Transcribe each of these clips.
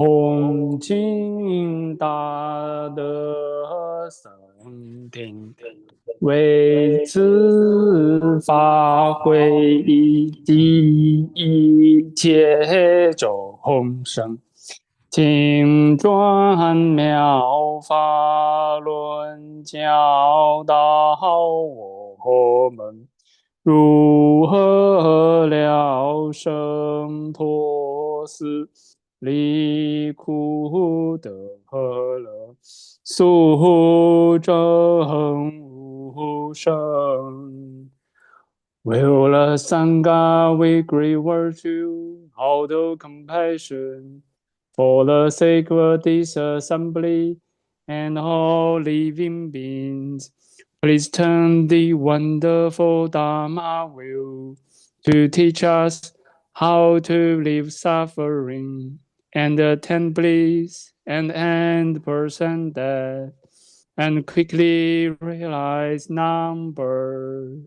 恭敬大德圣听，为此法会以及一切众生，请转妙法轮，教导我们如何了生脱死。离苦得乐，速证无生。Will the Sangha with great virtue, out of compassion, for the sake of this assembly and all living beings, please turn the wonderful Dharma wheel to teach us how to live suffering and attain bliss and end person death and quickly realize number.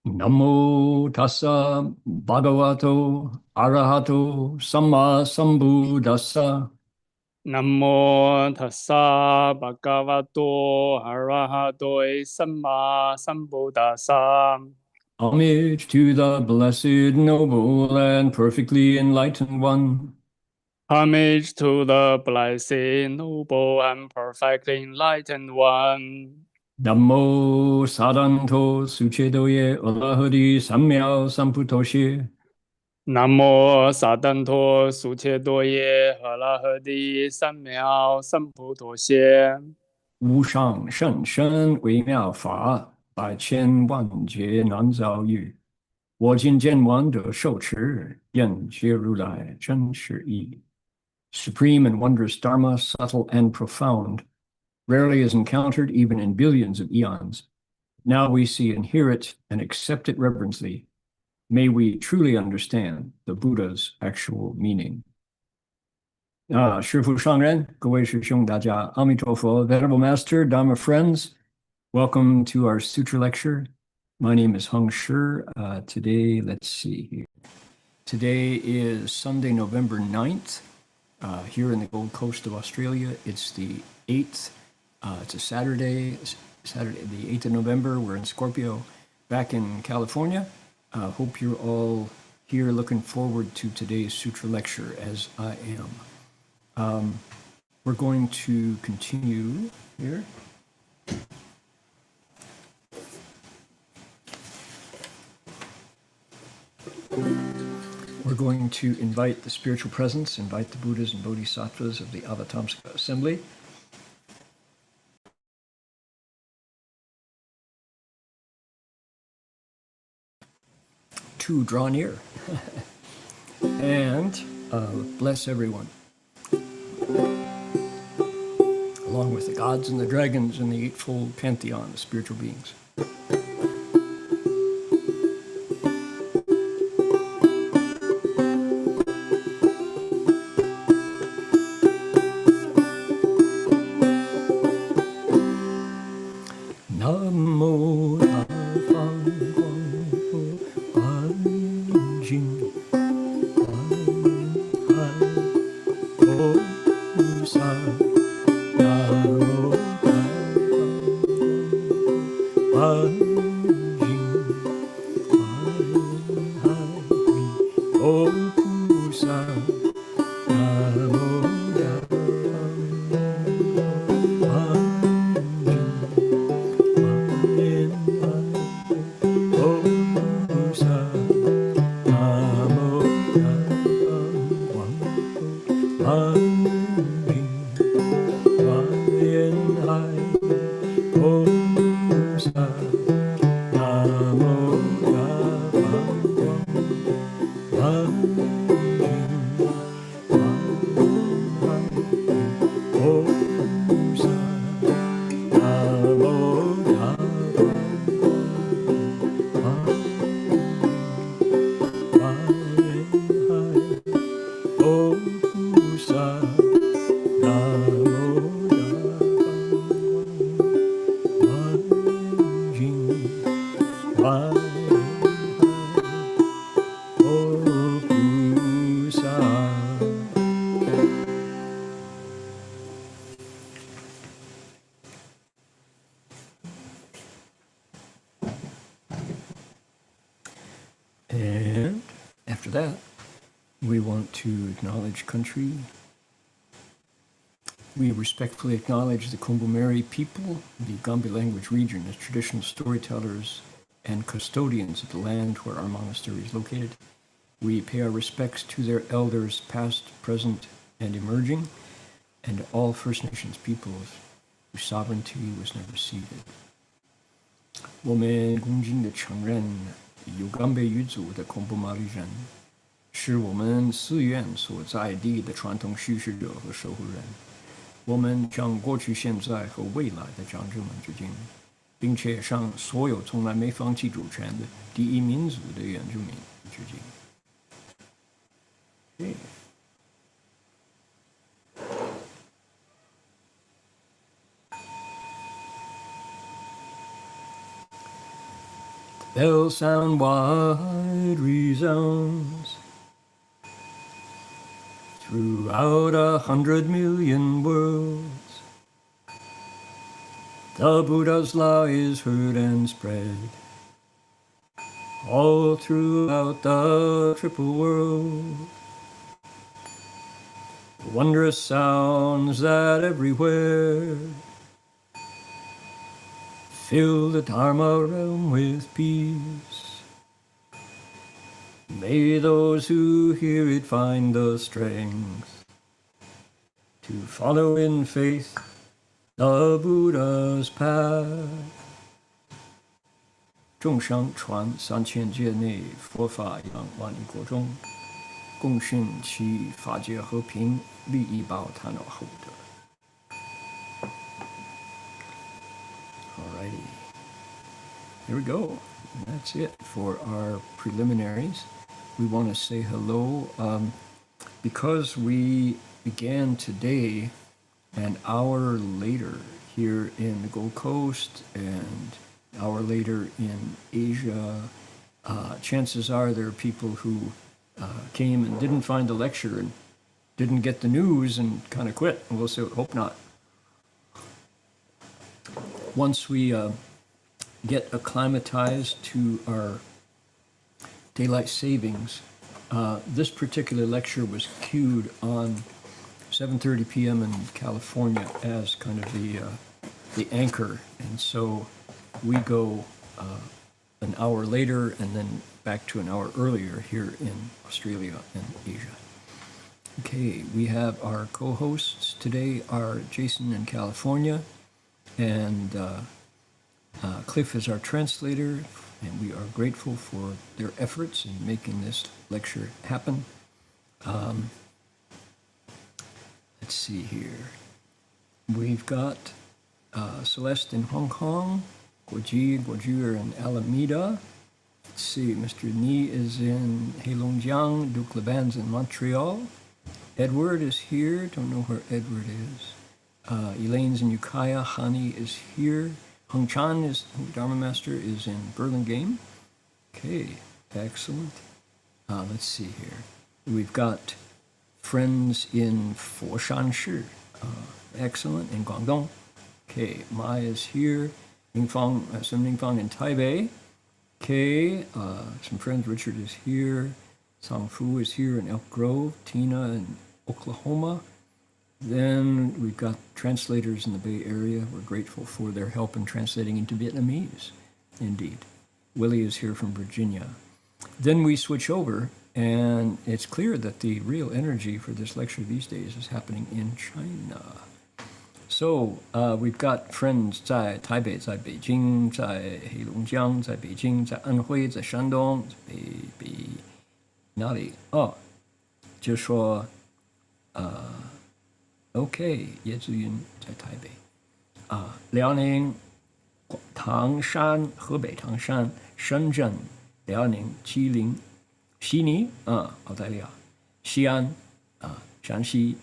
Namo tassa bhagavato arahato samma sambuddhassa. Namo tassa bhagavato arahato samma sambuddhassa. Homage to the blessed, noble, and perfectly enlightened one. Homage to the blessed, noble, and perfectly enlightened one. Namo sadanto suchedoye alahadi samyal samputoshe. Namo sadanto suchedoye halahadi samyao samputoshe. 无上甚深微妙法，百千万劫难遭遇。我今见闻得受持，愿解如来真实义。Supreme and wondrous Dharma, subtle and profound, rarely is encountered even in billions of eons. Now we see and hear it and accept it reverently. May we truly understand the Buddha's actual meaning. 师父上人，各位师兄，大家阿弥陀佛. Venerable Master, Dharma friends, welcome to our Sutra lecture. My name is Heng Shi. Today, let's see here. Today is Sunday, November 9th. Here in the Gold Coast of Australia, it's the 8th. It's a Saturday, the 8th of November. We're in Scorpio, back in California. Hope you're all here looking forward to today's Sutra lecture, as I am. We're going to continue here. We're going to invite the spiritual presence, invite the Buddhas and Bodhisattvas of the Avatamsaka assembly. To draw near and bless everyone, along with the gods and the dragons and the eightfold pantheon of spiritual beings. Namo Sa we want to acknowledge country. We respectfully acknowledge the Kombu-Meri people, the Gambi language region, as traditional storytellers and custodians of the land where our monastery is located. We pay our respects to their elders, past, present, and emerging, and all First Nations peoples whose sovereignty was never ceded. 我们恭敬地承认有甘北语族的孔布马里人，是我们寺院所在地的传统叙事者和守护人。我们向过去、现在和未来的长者们致敬，并且向所有从来没放弃主权的第一民族的原住民致敬。Okay. The bell sound wide resounds throughout 100 million worlds. The Buddha's law is heard and spread all throughout the triple world. The wondrous sounds that everywhere fill the Dharma realm with peace. May those who hear it find the strength to follow in faith the Buddha's path. 众上传3000界内，佛法扬万亿国中，共训其法界和平，利益报贪恼厚德。Alrighty, here we go. And that's it for our preliminaries. We want to say hello because we began today an hour later here in the Gold Coast and an hour later in Asia. Chances are there are people who came and didn't find the lecture and didn't get the news and kind of quit. And we'll say, hope not. Once we get acclimatized to our daylight savings, this particular lecture was queued on 7:30 p.m. in California as kind of the anchor, and so we go an hour later and then back to an hour earlier here in Australia and Asia. Okay, we have our co-hosts today are Jason in California, and Cliff is our translator, and we are grateful for their efforts in making this lecture happen. Let's see here. We've got Celeste in Hong Kong, Guoji are in Alameda. Let's see, Mr. Ni is in Heilongjiang, Duke Leban's in Montreal. Edward is here, don't know where Edward is. Elaine's in Ukiah, Hani is here. Hung Chan is, Dharma Master, is in Burlingame. Okay, excellent. Let's see here. We've got friends in Foshan-shi, excellent, in Guangdong. Okay, Mai is here. Some Ningfang in Taipei. Okay, some friends, Richard is here. Sang Fu is here in Elk Grove. Tina in Oklahoma. Then we've got translators in the Bay Area. We're grateful for their help in translating into Vietnamese, indeed. Willie is here from Virginia. Then we switch over, and it's clear that the real energy for this lecture these days is happening in China. So we've got friends 在台北，在北京，在黑龙江，在北京，在安徽，在山东，北哪里？哦，就说OK， 叶志云在台北，辽宁、唐山、河北唐山、深圳、辽宁、吉林、悉尼澳大利亚、西安山西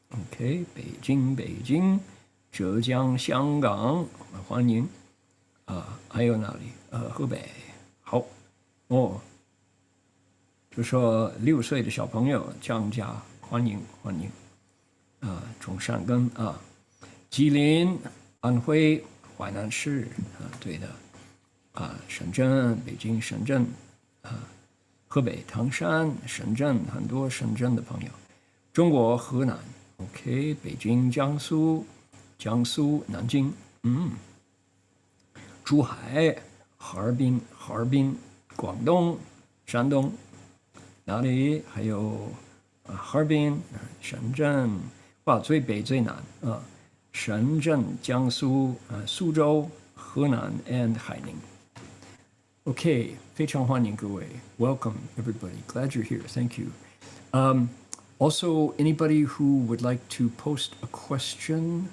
，OK， 北京、浙江、香港，欢迎还有哪里？河北，好哦，就说6岁的小朋友降价，欢迎。中山根吉林、安徽、淮南市对的深圳、北京、深圳河北唐山、深圳很多深圳的朋友，中国河南 OK， 北京、江苏南京，珠海、哈尔滨，广东、山东，哪里还有哈尔滨、深圳，哇，最北最南啊，深圳、江苏、苏州、河南 and 海宁。Okay, 非常欢迎各位. Welcome, everybody. Glad you're here. Thank you. Also, anybody who would like to post a question,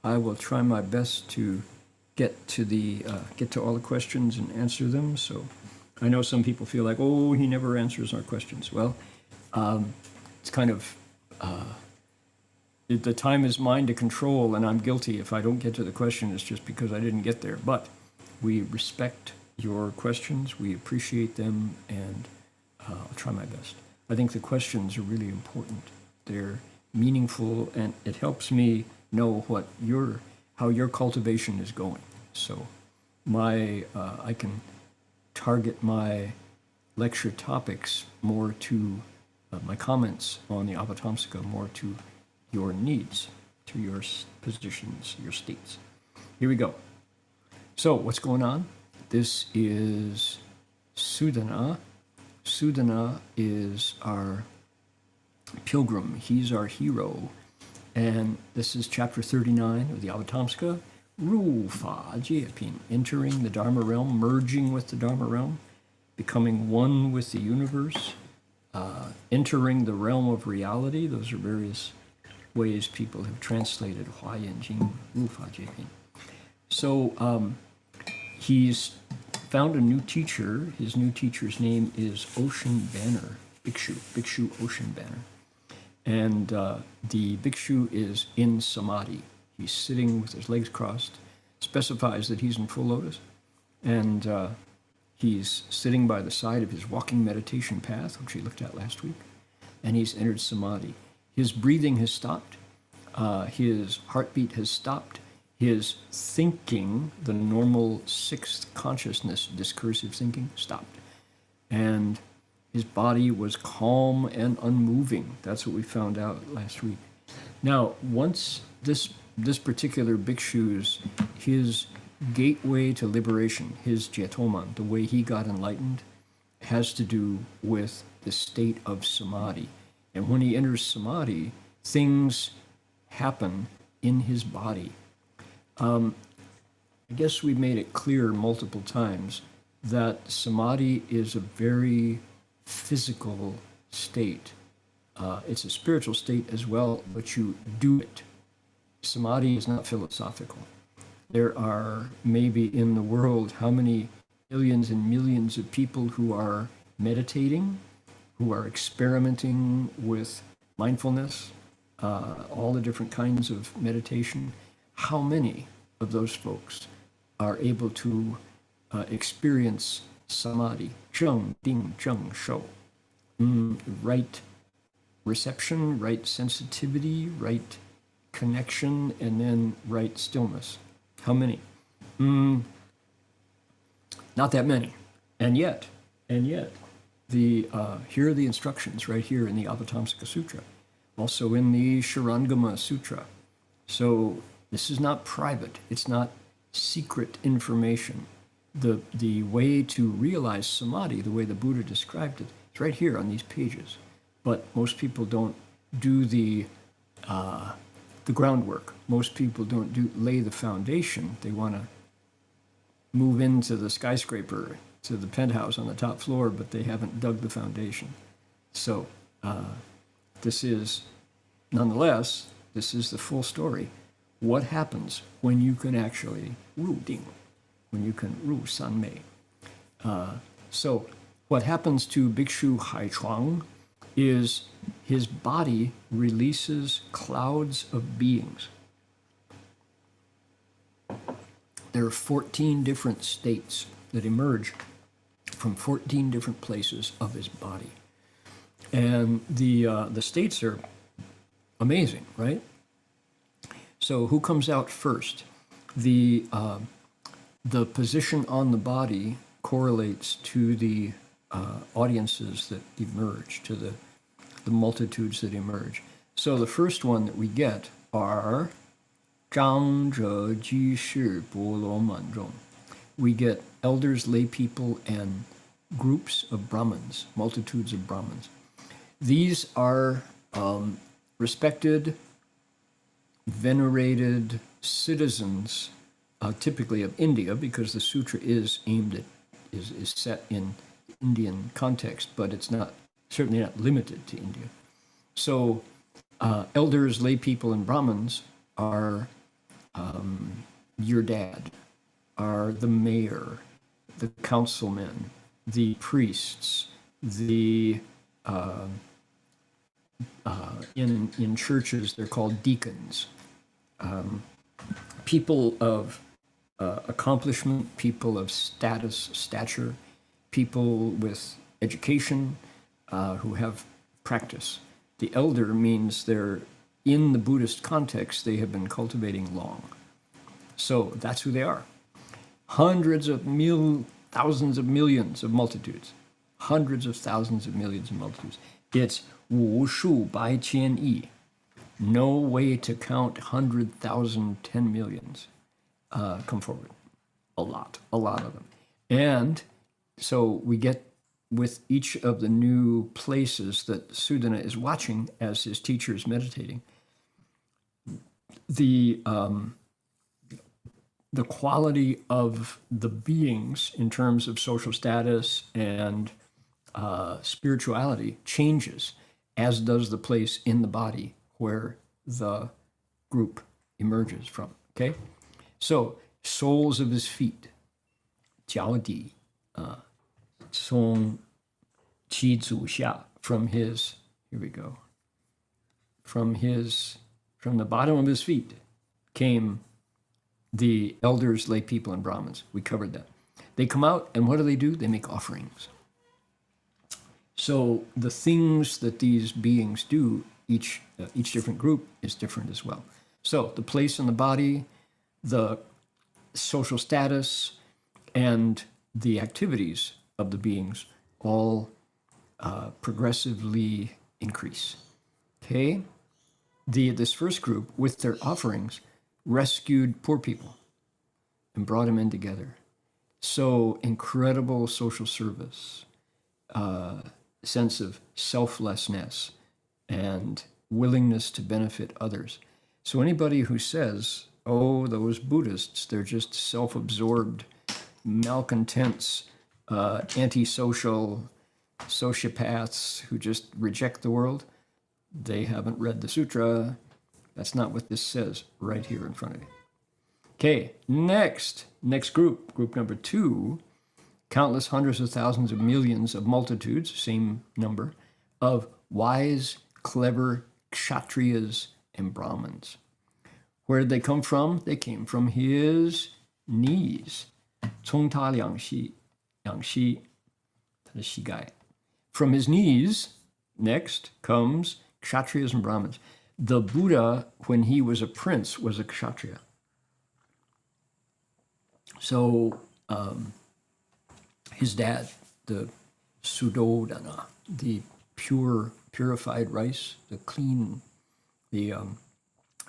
I will try my best to get to all the questions and answer them. So, I know some people feel like, oh, he never answers our questions. Well, it's kind of the time is mine to control, and I'm guilty if I don't get to the question. It's just because I didn't get there. But we respect your questions. We appreciate them, and I'll try my best. I think the questions are really important. They're meaningful, and it helps me know how your cultivation is going. So I can target my lecture topics more to my comments on the Avatamsaka more to your needs, to your positions, your states. Here we go. So what's going on? This is Sudana. Sudana is our pilgrim. He's our hero. And this is chapter 39 of the Avatamsaka. Ru Fa Jie Pin, entering the Dharma realm, merging with the Dharma realm, becoming one with the universe, entering the realm of reality. Those are various ways people have translated Hua Yan Jing, Ru Fa Jie Pin. So he's found a new teacher. His new teacher's name is Ocean Banner, Bhikshu Ocean Banner. And the Bhikshu is in Samadhi. He's sitting with his legs crossed, specifies that he's in full lotus, and he's sitting by the side of his walking meditation path, which we looked at last week, and he's entered Samadhi. His breathing has stopped, his heartbeat has stopped, his thinking, the normal sixth consciousness, discursive thinking, stopped. And his body was calm and unmoving. That's what we found out last week. Now, once this particular bhikshu's, his gateway to liberation, his jetoman, the way he got enlightened, has to do with the state of samadhi. And when he enters samadhi, things happen in his body. I guess we made it clear multiple times that samadhi is a very physical state. It's a spiritual state as well, but you do it. Samadhi is not philosophical. There are maybe in the world how many millions and millions of people who are meditating, who are experimenting with mindfulness, all the different kinds of meditation. How many of those folks are able to experience samadhi, zheng, ding, zheng, shou, right reception, right sensitivity, right connection, and then right stillness? How many? Not that many. And yet, here are the instructions right here in the Avatamsaka Sutra, also in the Shurangama Sutra. So this is not private. It's not secret information. The way to realize samadhi, the way the Buddha described it, it's right here on these pages. But most people don't do the groundwork. Most people don't lay the foundation. They want to move into the skyscraper, to the penthouse on the top floor, but they haven't dug the foundation. So this is, nonetheless, this is the full story. What happens when you can actually ru ding, when you can ru san mei? So what happens to Bhikshu Haichuang is his body releases clouds of beings. There are 14 different states that emerge from 14 different places of his body. And the states are amazing, right? So who comes out first? The position on the body correlates to the audiences that emerge, to the multitudes that emerge. So the first one that we get are 长者居士波罗满众. We get elders, lay people, and groups of Brahmins, multitudes of Brahmins. These are respected, venerated citizens, typically of India, because the sutra is aimed at, is set in Indian context, but it's not, certainly not limited to India. So elders, lay people, and Brahmins are your dad, are the mayor, the councilmen, the priests, the in churches they're called deacons, people of accomplishment, people of stature, people with education who have practice. The elder means they're in the Buddhist context, they have been cultivating long. So that's who they are. Hundreds of thousands of millions of multitudes. Hundreds of thousands of millions of multitudes. It's 无数百千亿. No way to count 100,000, 10 millions come forward. A lot of them. And so we get with each of the new places that Sudana is watching as his teacher is meditating, the quality of the beings in terms of social status and spirituality changes, as does the place in the body where the group emerges from. Okay, so soles of his feet, 脚底, 从七祖下, from his, here we go, from the bottom of his feet came the elders, lay people, and Brahmins. We covered that. They come out, and what do? They make offerings. So the things that these beings do, each different group is different as well. So the place in the body, the social status, and the activities of the beings all progressively increase. Okay? This first group, with their offerings, rescued poor people and brought them in together. So incredible social service, sense of selflessness, and willingness to benefit others. So anybody who says, oh, those Buddhists, they're just self-absorbed, malcontents, antisocial sociopaths who just reject the world, they haven't read the sutra. That's not what this says right here in front of you. Okay, next group number 2, countless hundreds of thousands of millions of multitudes, same number, of wise, clever kshatriyas and Brahmins. Where did they come from? They came from his knees. 从他两膝, 两膝, 他的膝盖. From his knees, next comes kshatriyas and Brahmins. The Buddha, when he was a prince, was a kshatriya. So his dad, the Sudodana, the purified rice, the clean, the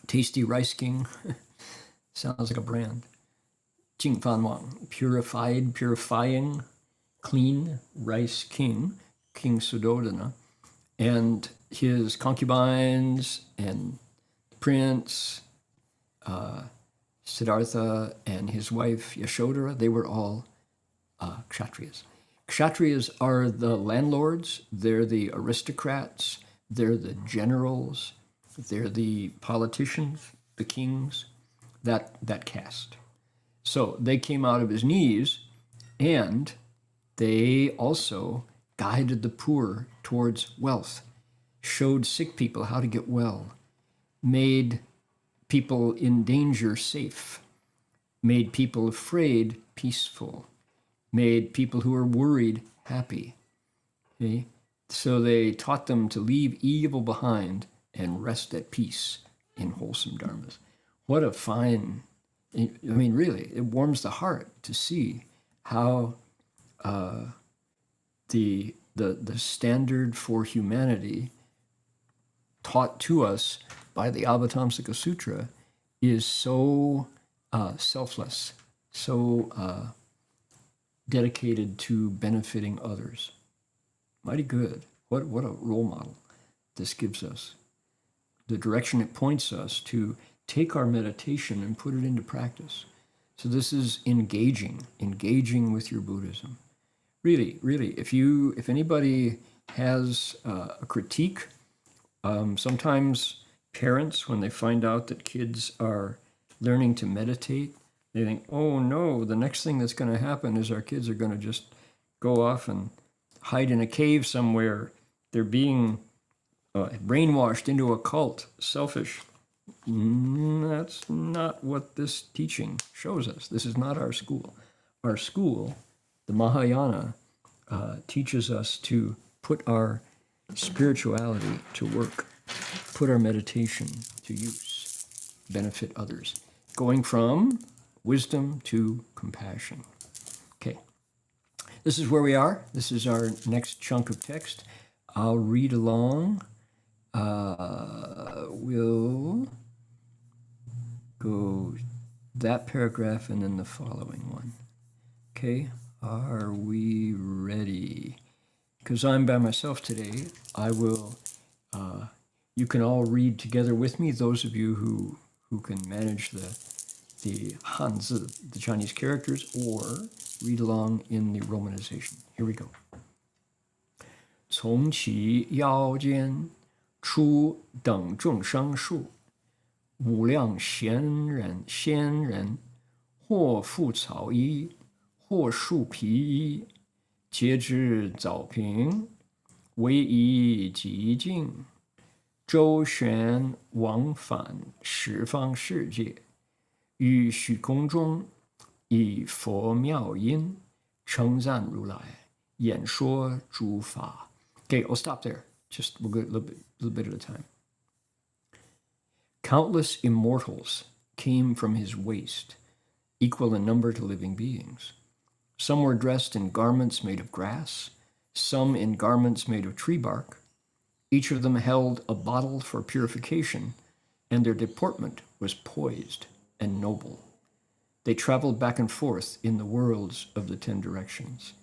tasty rice king, sounds like a brand. 净饭王, purifying, clean rice king, King Sudodana, and his concubines and prince, Siddhartha, and his wife Yashodhara, they were all kshatriyas. Kshatriyas are the landlords, they're the aristocrats, they're the generals, they're the politicians, the kings, that caste. So they came out of his knees, and they also guided the poor towards wealth, showed sick people how to get well, made people in danger safe, made people afraid peaceful, made people who were worried happy. Okay? So they taught them to leave evil behind and rest at peace in wholesome dharmas. What a fine, I mean, really, it warms the heart to see how the standard for humanity taught to us by the Avatamsaka Sutra is so selfless, so dedicated to benefiting others. Mighty good. What a role model this gives us. The direction it points us to take our meditation and put it into practice. So this is engaging with your Buddhism. Really, if anybody has a critique, sometimes parents, when they find out that kids are learning to meditate, they think, oh no, the next thing that's going to happen is our kids are going to just go off and hide in a cave somewhere. They're being brainwashed into a cult, selfish. That's not what this teaching shows us. This is not our school. Our school, the Mahayana, teaches us to put our spirituality to work, put our meditation to use, benefit others, going from wisdom to compassion. Okay, this is where we are. This is our next chunk of text. I'll read along. We'll go that paragraph and then the following one. Okay, are we ready? Because I'm by myself today, I will, you can all read together with me, those of you who can manage the Hanzi, the Chinese characters, or read along in the romanization. Here we go. 从其腰间出等众生数，无量仙人，或覆草衣，或束皮衣，皆知早平，唯一极静，周旋往返十方世界，于虚空中以佛妙音称赞如来，演说诸法。Okay, I'll stop there. Just we'll go a little bit at a time. Countless immortals came from his waist, equal in number to living beings. Some were dressed in garments made of grass, some in garments made of tree bark. Each of them held a bottle for purification, and their deportment was poised and noble. They traveled back and forth in the worlds of the 10 directions.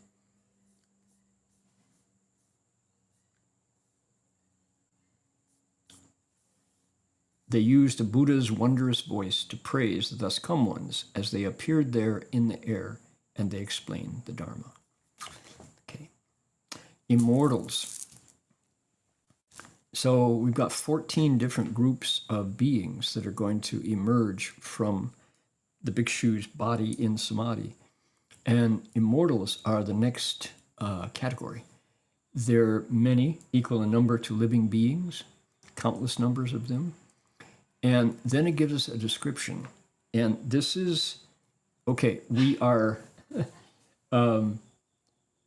They used the Buddha's wondrous voice to praise the thus come ones as they appeared there in the air, and they explained the Dharma. Okay. Immortals. So we've got 14 different groups of beings that are going to emerge from the bhikshu's body in samadhi. And immortals are the next category. There are many, equal in number to living beings, countless numbers of them. And then it gives us a description. And this is, okay, we are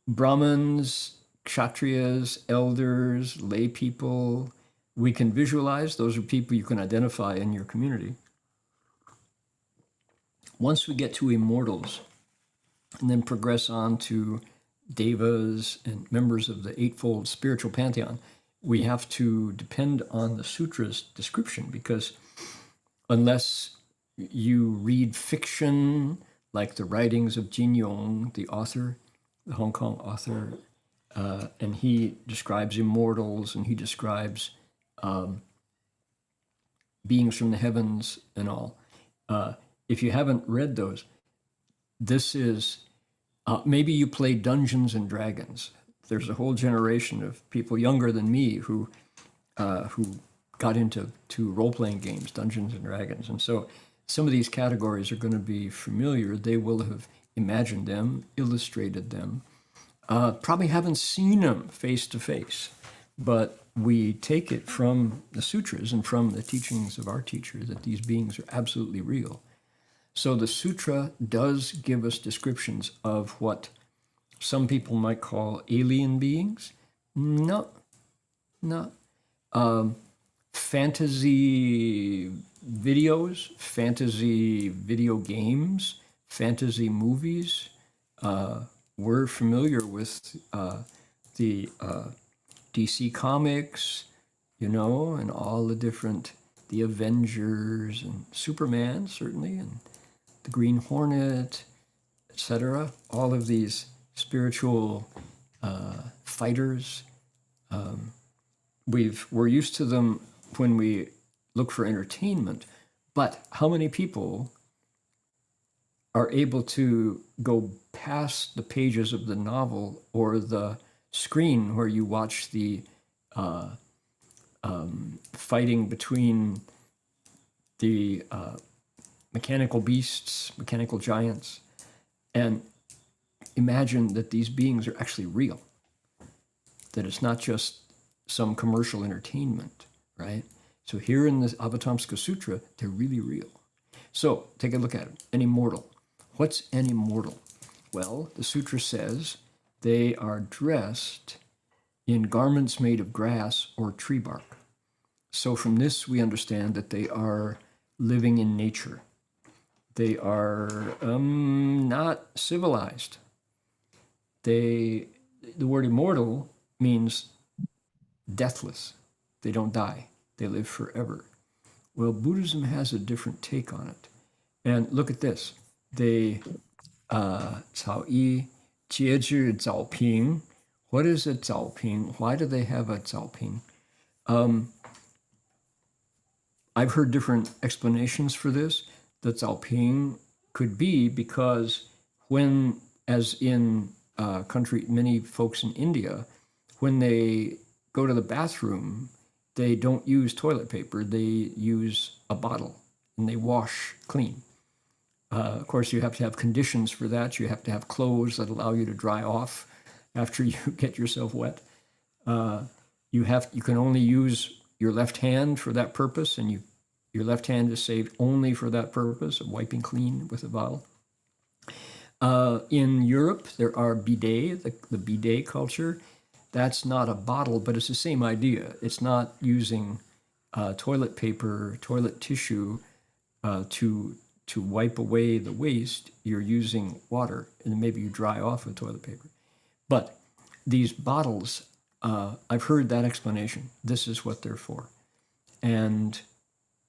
Brahmins, Kshatriyas, elders, lay people. We can visualize, those are people you can identify in your community. Once we get to immortals, and then progress on to devas and members of the eightfold spiritual pantheon, we have to depend on the sutra's description, because unless you read fiction like the writings of Jin Yong, the author, the Hong Kong author, and he describes immortals and he describes beings from the heavens and all. If you haven't read those, this is, maybe you play Dungeons and Dragons. There's a whole generation of people younger than me who got into role-playing games, Dungeons and Dragons. And so some of these categories are going to be familiar. They will have imagined them, illustrated them, probably haven't seen them face to face, but we take it from the sutras and from the teachings of our teacher that these beings are absolutely real. So the sutra does give us descriptions of what some people might call alien beings. No. Fantasy videos, fantasy video games, fantasy movies. We're familiar with the DC Comics, and all the different, the Avengers and Superman, certainly, and the Green Hornet, etc. All of these spiritual fighters. We're used to them when we look for entertainment, but how many people are able to go past the pages of the novel or the screen where you watch the fighting between the mechanical beasts, mechanical giants, and imagine that these beings are actually real, that it's not just some commercial entertainment, right? So here in the Avatamsaka Sutra, they're really real. So take a look at it. An immortal. What's an immortal? Well, the sutra says they are dressed in garments made of grass or tree bark. So from this, we understand that they are living in nature. They are not civilized. The word immortal means deathless. They don't die. They live forever. Well, Buddhism has a different take on it. And look at this. They, 草衣节制早平. What is a 早平? Why do they have a 早平? I've heard different explanations for this. The 早平 could be because when, as in many folks in India, when they go to the bathroom, they don't use toilet paper. They use a bottle and they wash clean. Of course, you have to have conditions for that. You have to have clothes that allow you to dry off after you get yourself wet. You can only use your left hand for that purpose, and your left hand is saved only for that purpose of wiping clean with a bottle. In Europe, there are bidet, the bidet culture. That's not a bottle, but it's the same idea. It's not using toilet paper, toilet tissue to wipe away the waste. You're using water, and maybe you dry off with toilet paper. But these bottles, I've heard that explanation. This is what they're for. And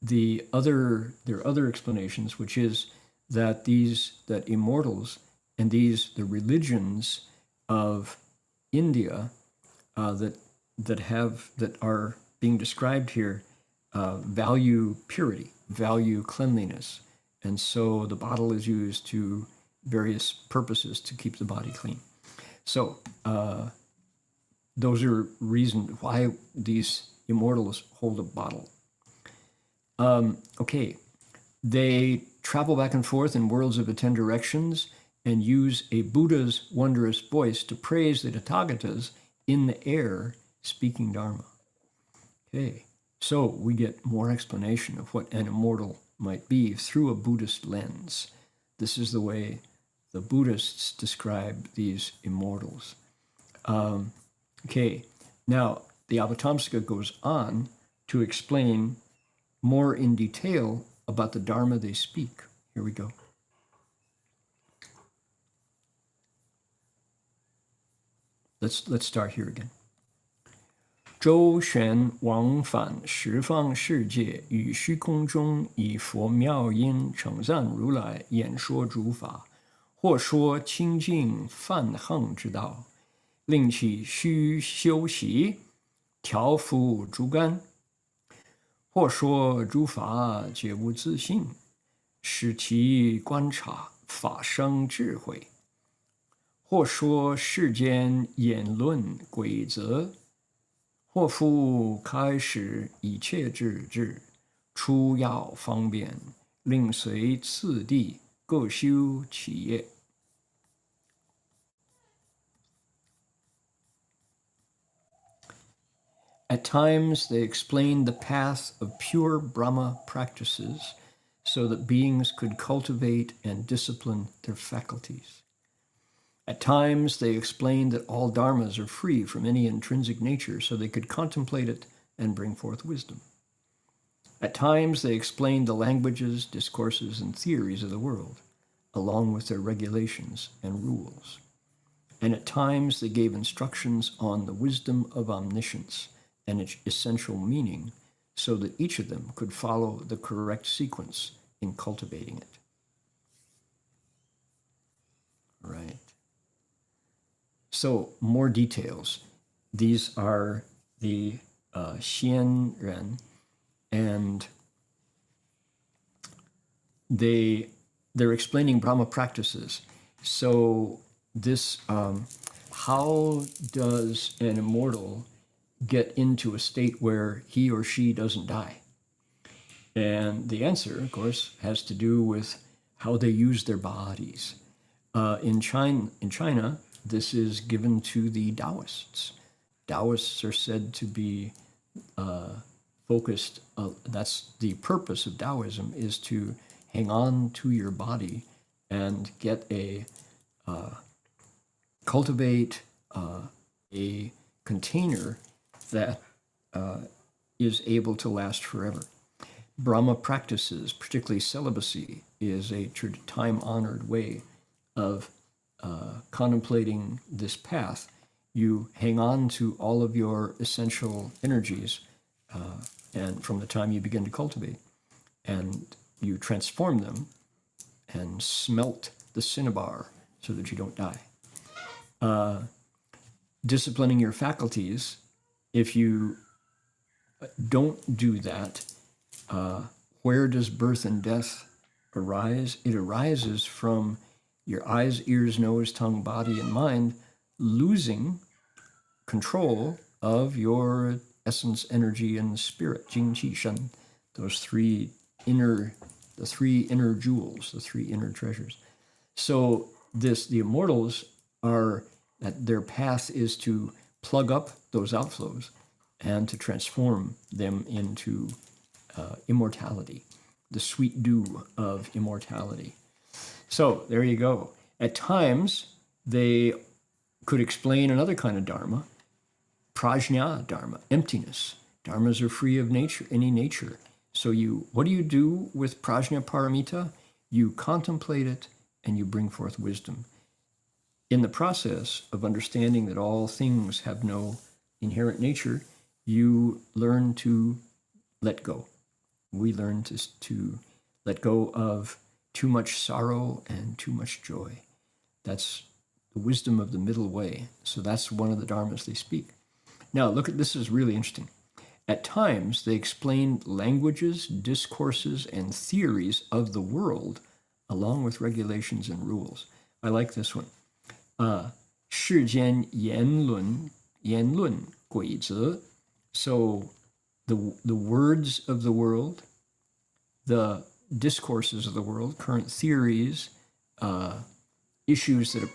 there are other explanations, which is that that immortals and the religions of India that are being described here value purity, value cleanliness, and so the bottle is used to various purposes to keep the body clean. So those are reasons why these immortals hold a bottle. Okay, they travel back and forth in worlds of the 10 directions and use a Buddha's wondrous voice to praise the Tathagatas in the air, speaking Dharma. Okay, so we get more explanation of what an immortal might be through a Buddhist lens. This is the way the Buddhists describe these immortals. Okay, now the Avatamsaka goes on to explain more in detail about the Dharma they speak. Here we go. Let's start here again. 周旋往返十方世界，于虚空中以佛妙音称赞如来，演说诸法，或说清净梵行之道，令其须修习，调伏诸干；或说诸法皆无自性，使其观察法生智慧；或说世间言论规则。或复开始一切智智，出要方便，令随次第各修其业。At times, they explained the path of pure Brahma practices so that beings could cultivate and discipline their faculties. At times, they explained that all dharmas are free from any intrinsic nature so they could contemplate it and bring forth wisdom. At times, they explained the languages, discourses, and theories of the world, along with their regulations and rules. and at times they gave instructions on the wisdom of omniscience and its essential meaning so that each of them could follow the correct sequence in cultivating it. Right. So more details. These are the Xian Ren, and they're explaining Brahma practices. So this, how does an immortal get into a state where he or she doesn't die? And the answer, of course, has to do with how they use their bodies. In China, this is given to the Taoists. Taoists are said to be focused, that's the purpose of Taoism, is to hang on to your body and get cultivate a container that is able to last forever. Brahma practices, particularly celibacy, is a time-honored way of contemplating this path. You hang on to all of your essential energies and from the time you begin to cultivate, and you transform them and smelt the cinnabar so that you don't die. Disciplining your faculties, if you don't do that, where does birth and death arise? It arises from your eyes, ears, nose, tongue, body, and mind losing control of your essence, energy, and spirit, Jing, Qi, Shen, those the three inner jewels, the three inner treasures. So the immortals are, that their path is to plug up those outflows and to transform them into immortality, the sweet dew of immortality. So there you go. At times, they could explain another kind of Dharma, prajna Dharma, emptiness. Dharmas are free of nature, any nature. So what do you do with prajna paramita? You contemplate it and you bring forth wisdom. In the process of understanding that all things have no inherent nature, you learn to let go. We learn to let go of too much sorrow and too much joy. That's the wisdom of the middle way. So that's one of the dharmas they speak. Now, look at this, is really interesting. At times, they explain languages, discourses, and theories of the world, along with regulations and rules. I like this one. 世间言论规则. So the words of the world, the discourses of the world, current theories, issues that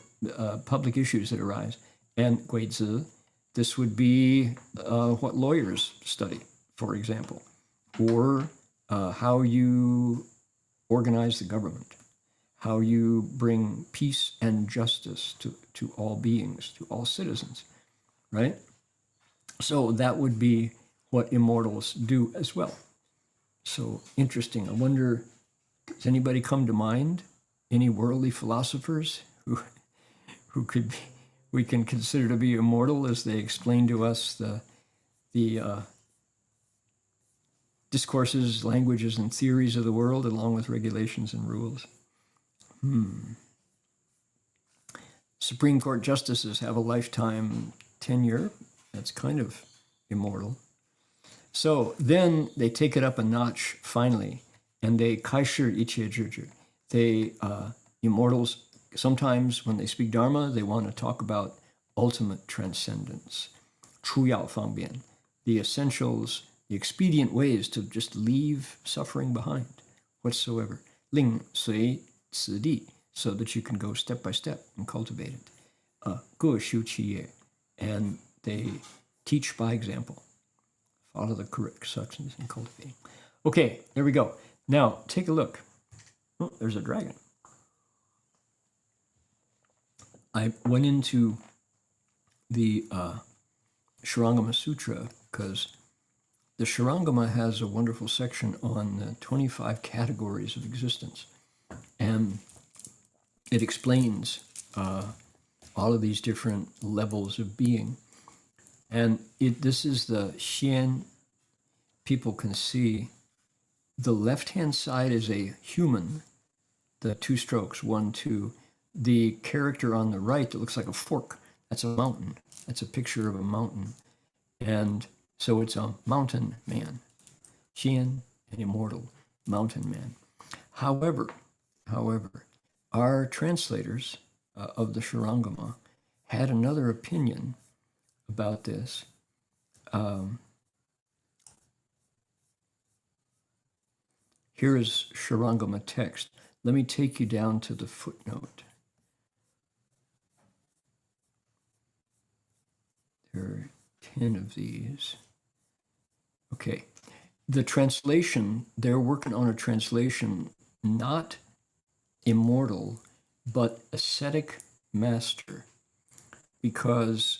public issues that arise, and 规则. This would be what lawyers study, for example, or how you organize the government, how you bring peace and justice to all beings, to all citizens, right? So that would be what immortals do as well. So interesting. I wonder, does anybody come to mind? Any worldly philosophers who could be, we can consider to be immortal as they explain to us the discourses, languages, and theories of the world, along with regulations and rules? Supreme Court justices have a lifetime tenure. That's kind of immortal. So then they take it up a notch finally, and they 开示一切智智. They immortals, sometimes when they speak Dharma, they want to talk about ultimate transcendence, 出要方便, the essentials, the expedient ways to just leave suffering behind whatsoever, 令随此地, so that you can go step by step and cultivate it. 各修其业, and they teach by example, follow the correct instructions in cultivating. Okay, there we go. Now take a look. Oh, there's a dragon. I went into the Shurangama Sutra because the Shurangama has a wonderful section on the 25 categories of existence. And it explains all of these different levels of being. And this is the Xian. People can see the left-hand side is a human, the two strokes, 1, 2. The character on the right that looks like a fork, that's a mountain. That's a picture of a mountain. And so it's a mountain man. Xian, an immortal mountain man. However, our translators of the Shurangama had another opinion about this. Here is Shurangama text. Let me take you down to the footnote. There are 10 of these. Okay. The translation, they're working on a translation, not immortal, but ascetic master. Because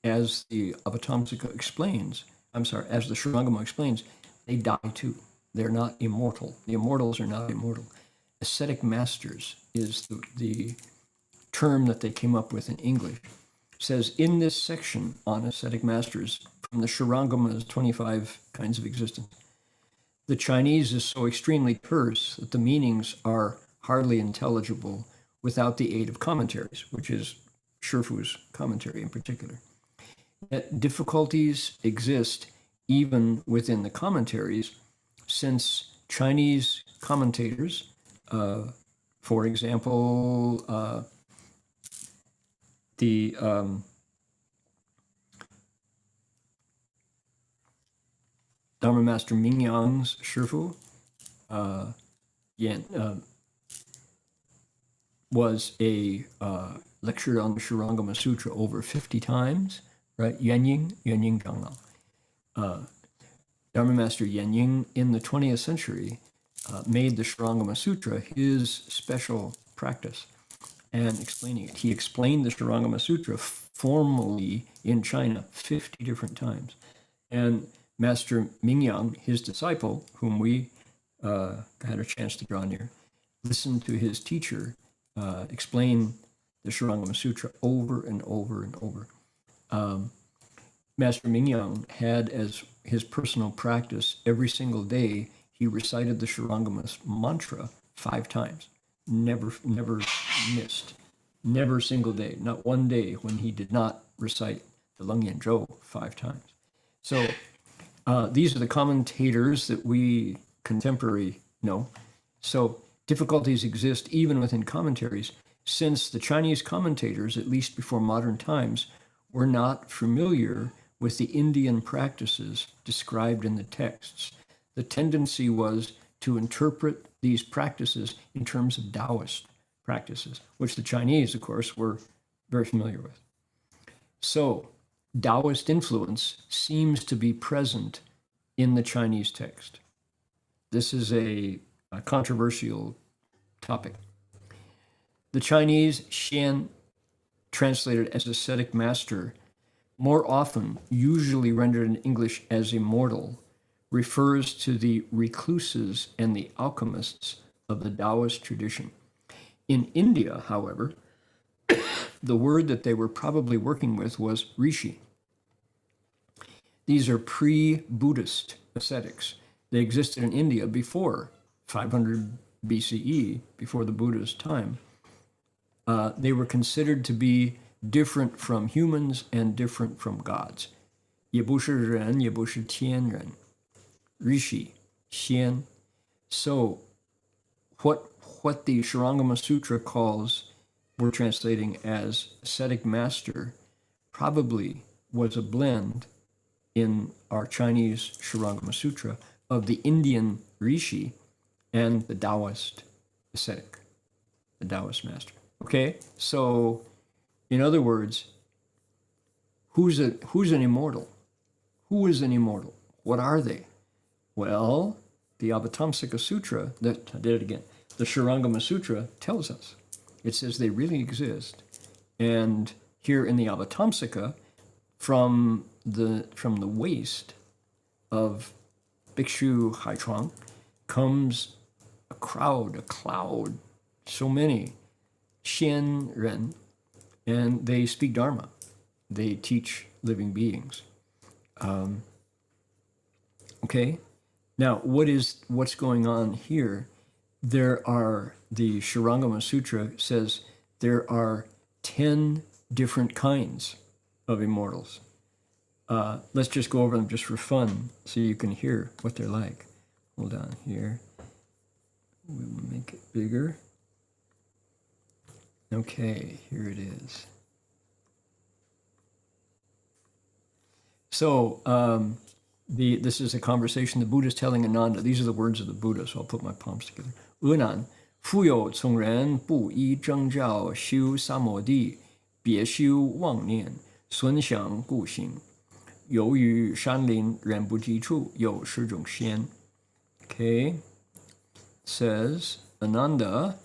as the Avatamsaka explains, as the Shurangama explains, they die too. They're not immortal. The immortals are not immortal. Ascetic masters is the term that they came up with in English. It says in this section on ascetic masters from the Shurangama's 25 kinds of existence, the Chinese is so extremely terse that the meanings are hardly intelligible without the aid of commentaries, which is Shifu's commentary in particular. Yet difficulties exist even within the commentaries, since Chinese commentators, for example, the Dharma Master Mingyang's Shifu was a lectured on the Shurangama Sutra over 50 times, right? Yuanying Zhanglao. Dharma Master Yuanying in the 20th century made the Shurangama Sutra his special practice and explaining it. He explained the Shurangama Sutra formally in China 50 different times. And Master Mingyang, his disciple, whom we had a chance to draw near, listened to his teacher explain the Shurangama Sutra over and over and over. Master Mingyang had as his personal practice every single day, he recited the Shurangama mantra 5 times. Never missed. Never a single day. Not one day when he did not recite the Lengyan Zhou 5 times. So these are the commentators that we contemporary know. So difficulties exist even within commentaries, since the Chinese commentators, at least before modern times, were not familiar with the Indian practices described in the texts. The tendency was to interpret these practices in terms of Taoist practices, which the Chinese, of course, were very familiar with. So Taoist influence seems to be present in the Chinese text. This is a controversial topic. The Chinese Xian, translated as ascetic master, more often, usually rendered in English as immortal, refers to the recluses and the alchemists of the Taoist tradition. In India, however, the word that they were probably working with was rishi. These are pre-Buddhist ascetics. They existed in India before 500 BCE, before the Buddha's time. They were considered to be different from humans and different from gods. 也不是人,也不是天人. Rishi, Xian. So what the Shurangama Sutra calls, we're translating as ascetic master, probably was a blend in our Chinese Shurangama Sutra of the Indian Rishi and the Taoist ascetic, the Taoist master. Okay, so in other words, who's an immortal? Who is an immortal? What are they? Well, the Avatamsaka Sutra, I did it again, the Shurangama Sutra tells us. It says they really exist. And here in the Avatamsaka, from the waist of Bhikshu Haichuang comes a cloud, so many Xian Ren, and they speak Dharma. They teach living beings. Okay, now what's going on here? The Shurangama Sutra says there are 10 different kinds of immortals. Let's just go over them just for fun so you can hear what they're like. Hold on here. We will make it bigger. Okay, here it is. So this is a conversation the Buddha is telling Ananda. These are the words of the Buddha, so I'll put my palms together. 阿难，复有从人不依正教修三摩地，别修妄念，损想故行。由于山林人不记处，有十种仙。Okay, says Ananda,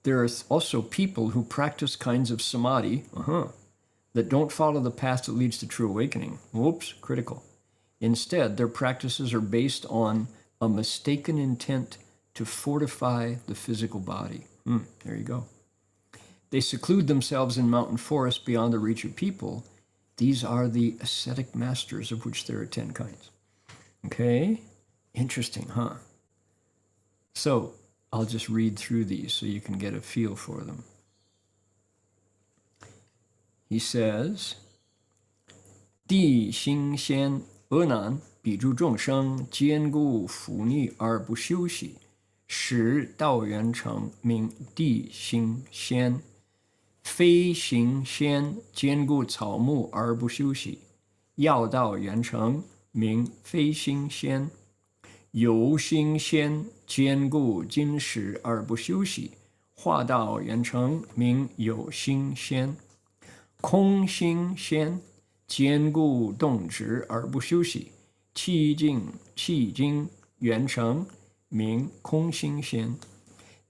there are also people who practice kinds of samadhi that don't follow the path that leads to true awakening. Whoops, critical. Instead, their practices are based on a mistaken intent to fortify the physical body. There you go. They seclude themselves in mountain forests beyond the reach of people. These are the ascetic masters, of which there are 10 kinds. Okay, interesting, huh? So I'll just read through these so you can get a feel for them. He says, 地心仙阿难，比诸众生坚固福逆而不休息，使道圆成，名地心仙。非行仙坚固草木而不休息，要道圆成，名非心仙。有心仙坚固金石而不休息，化道圆成，名有心仙。空心仙坚固动植而不休息，气精圆成，名空心仙。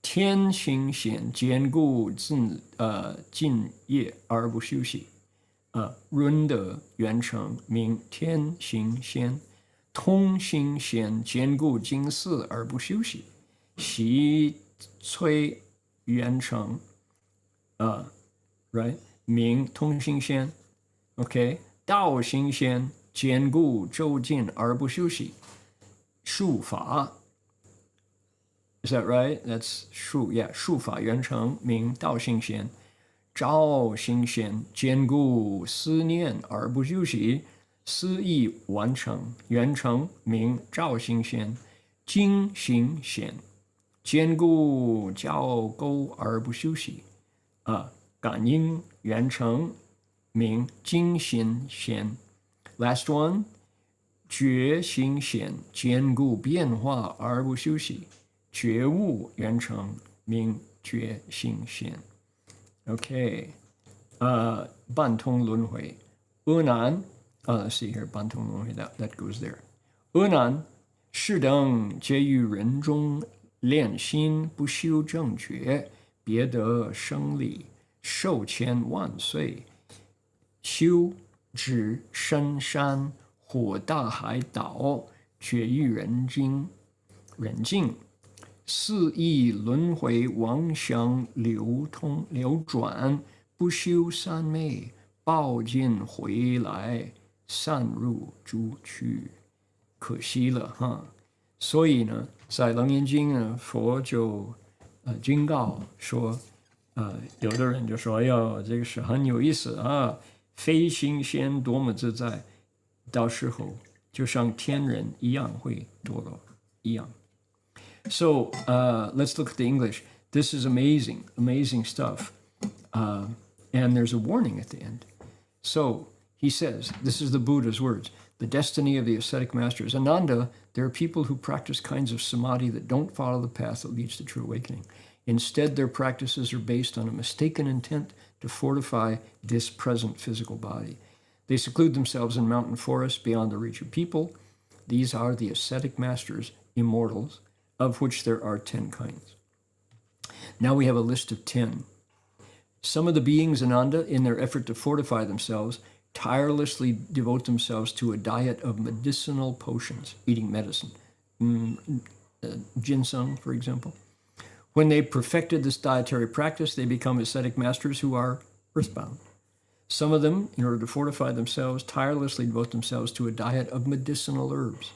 天心仙坚固尽业而不休息，润德圆成，名天心仙。通心仙坚固精四而不休息，习摧圆成，right， 名通心仙。OK， 道心仙坚固周尽而不休息，术法。Is that right? That's 术 yeah， 术法圆成，名道心仙。照心仙坚固思念而不休息，思意完成圆成，名照心仙。精行仙坚固教沟而不休息，感应圆成，名精行仙。Last one， 觉行仙坚固变化而不休息，觉悟圆成，名觉行仙。Okay， 半通轮回，阿难，let's see here， 半通轮回 that goes there。阿难，是等皆于人中炼心不修正觉，别得生利，寿千万岁。修指深山或大海岛，绝于人境。四意轮回妄想流转，不修三昧，报尽回来，散入诸趣。可惜了哈。所以呢，在《楞严经》呢，佛就警告说，有的人就说，哎呦，这个是很有意思啊，非行仙多么自在，到时候就像天人一样会堕落一样。So let's look at the English. This is amazing, amazing stuff. And there's a warning at the end. So he says, this is the Buddha's words, the destiny of the ascetic masters. Ananda, there are people who practice kinds of samadhi that don't follow the path that leads to true awakening. Instead, their practices are based on a mistaken intent to fortify this present physical body. They seclude themselves in mountain forests beyond the reach of people. These are the ascetic masters, immortals, of which there are 10 kinds. Now we have a list of 10. Some of the beings, Ananda, in their effort to fortify themselves, tirelessly devote themselves to a diet of medicinal potions, eating medicine. Ginseng, for example. When they perfected this dietary practice, they become ascetic masters who are earthbound. Some of them, in order to fortify themselves, tirelessly devote themselves to a diet of medicinal herbs.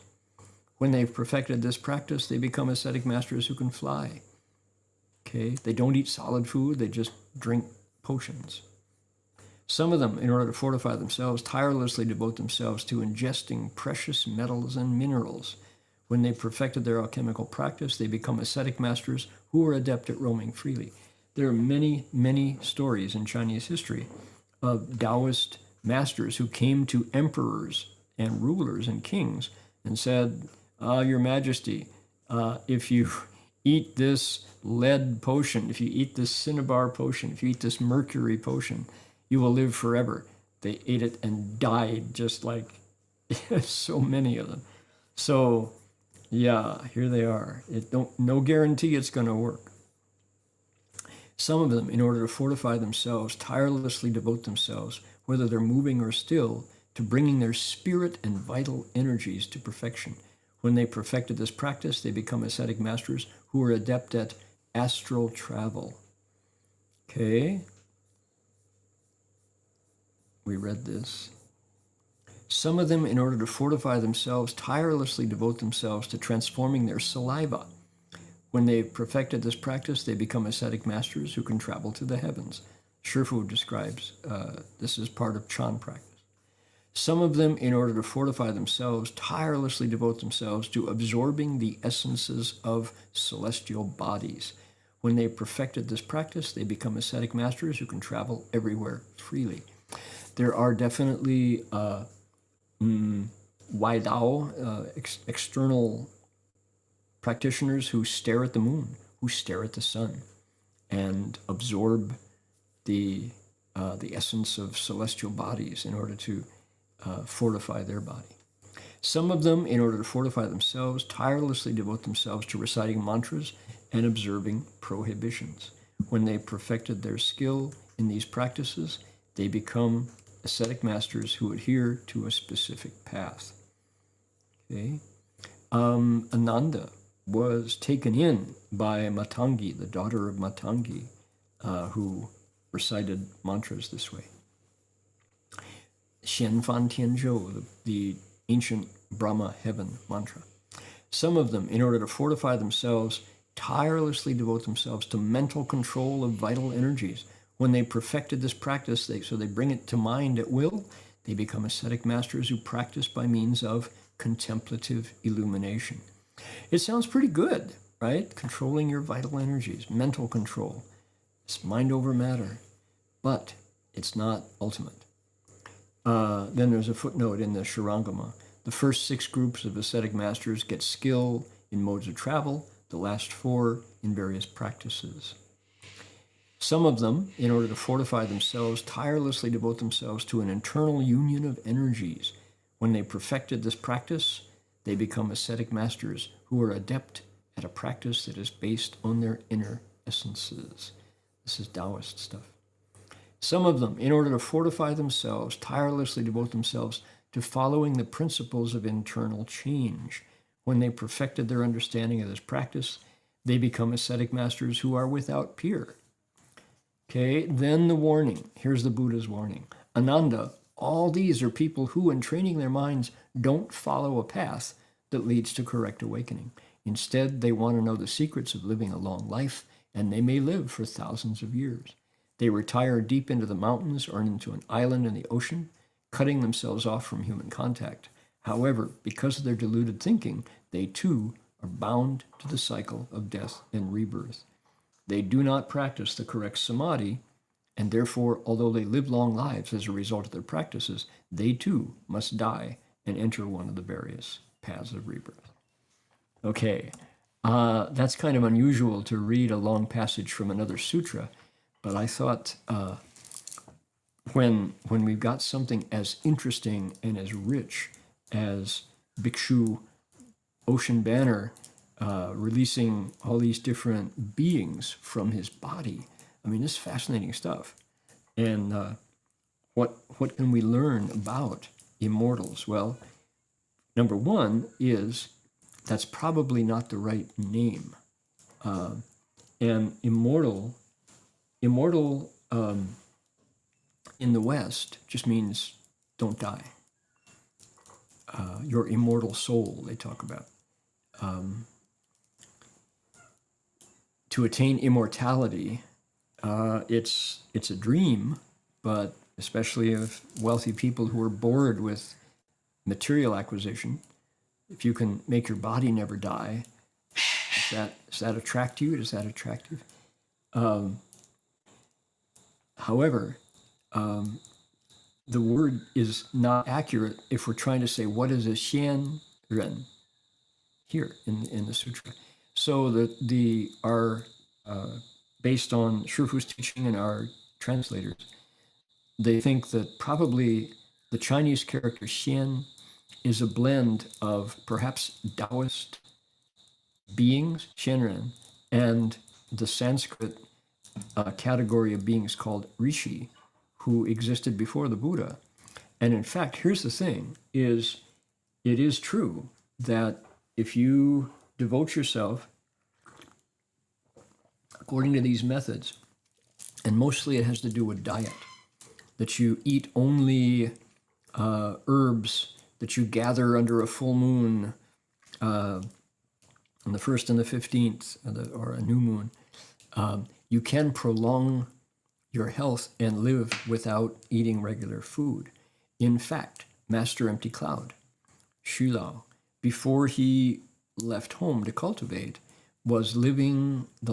When they've perfected this practice, they become ascetic masters who can fly. Okay, they don't eat solid food, they just drink potions. Some of them, in order to fortify themselves, tirelessly devote themselves to ingesting precious metals and minerals. When they perfected their alchemical practice, they become ascetic masters who are adept at roaming freely. There are many, many stories in Chinese history of Taoist masters who came to emperors and rulers and kings and said, Your Majesty, if you eat this lead potion, if you eat this cinnabar potion, if you eat this mercury potion, you will live forever. They ate it and died, just like so many of them. So, yeah, here they are. No guarantee it's going to work. Some of them, in order to fortify themselves, tirelessly devote themselves, whether they're moving or still, to bringing their spirit and vital energies to perfection. When they perfected this practice, they become ascetic masters who are adept at astral travel. Okay. We read this. Some of them, in order to fortify themselves, tirelessly devote themselves to transforming their saliva. When they've perfected this practice, they become ascetic masters who can travel to the heavens. Shifu describes this as part of Chan practice. Some of them, in order to fortify themselves, tirelessly devote themselves to absorbing the essences of celestial bodies. When they've perfected this practice, they become ascetic masters who can travel everywhere freely. There are definitely Waidao, external practitioners who stare at the moon, who stare at the sun, and absorb the essence of celestial bodies in order to fortify their body. Some of them, in order to fortify themselves, tirelessly devote themselves to reciting mantras and observing prohibitions. When they perfected their skill in these practices, they become ascetic masters who adhere to a specific path. Okay. Ananda was taken in by Matangi, the daughter of Matangi, who recited mantras this way. Xian Fan Tian Zhou, the ancient Brahma heaven mantra. Some of them, in order to fortify themselves, tirelessly devote themselves to mental control of vital energies. When they perfected this practice, they bring it to mind at will, they become ascetic masters who practice by means of contemplative illumination. It sounds pretty good, right? Controlling your vital energies, mental control. It's mind over matter, but it's not ultimate. Then there's a footnote in the Shurangama. The first 6 groups of ascetic masters get skill in modes of travel, the last 4 in various practices. Some of them, in order to fortify themselves, tirelessly devote themselves to an internal union of energies. When they perfected this practice, they become ascetic masters who are adept at a practice that is based on their inner essences. This is Taoist stuff. Some of them, in order to fortify themselves, tirelessly devote themselves to following the principles of internal change. When they perfected their understanding of this practice, they become ascetic masters who are without peer. Okay, then the warning. Here's the Buddha's warning. Ananda, all these are people who, in training their minds, don't follow a path that leads to correct awakening. Instead, they want to know the secrets of living a long life, and they may live for thousands of years. They retire deep into the mountains or into an island in the ocean, cutting themselves off from human contact. However, because of their deluded thinking, they too are bound to the cycle of death and rebirth. They do not practice the correct samadhi, and therefore, although they live long lives as a result of their practices, they too must die and enter one of the various paths of rebirth. Okay, that's kind of unusual to read a long passage from another sutra, but I thought when we've got something as interesting and as rich as Bhikshu Ocean Banner releasing all these different beings from his body. I mean, this is fascinating stuff. And what can we learn about immortals? Well, number one is that's probably not the right name. And immortal in the West just means don't die. Your immortal soul, they talk about. To attain immortality, it's a dream, but especially of wealthy people who are bored with material acquisition, if you can make your body never die, does that attract you? Is that attractive? However, the word is not accurate if we're trying to say what is a xian ren here in the sutra. So our based on Shifu's teaching and our translators, they think that probably the Chinese character xian is a blend of perhaps Taoist beings, xianren, and the Sanskrit category of beings called rishi, who existed before the Buddha. And in fact, here's the thing, it is true that if you devote yourself according to these methods, and mostly it has to do with diet, that you eat only herbs that you gather under a full moon on the 1st and the 15th, or a new moon, you can prolong your health and live without eating regular food. In fact, Master Empty Cloud, Xu Lao, before he left home to cultivate, was living the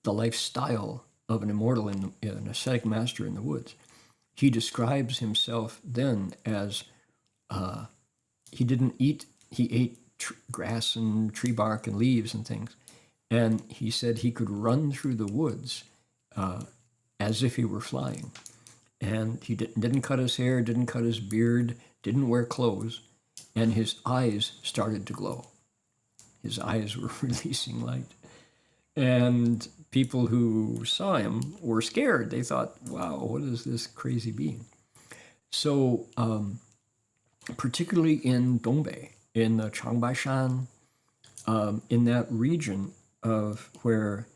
lifestyle of an immortal, an ascetic master in the woods. He describes himself then as he didn't eat, he ate grass and tree bark and leaves and things. And he said he could run through the woods as if he were flying. And he didn't cut his hair, didn't cut his beard, didn't wear clothes, and his eyes started to glow. His eyes were releasing light. And people who saw him were scared. They thought, wow, what is this crazy being? So, particularly in Dongbei, in the Changbaishan, in that region of where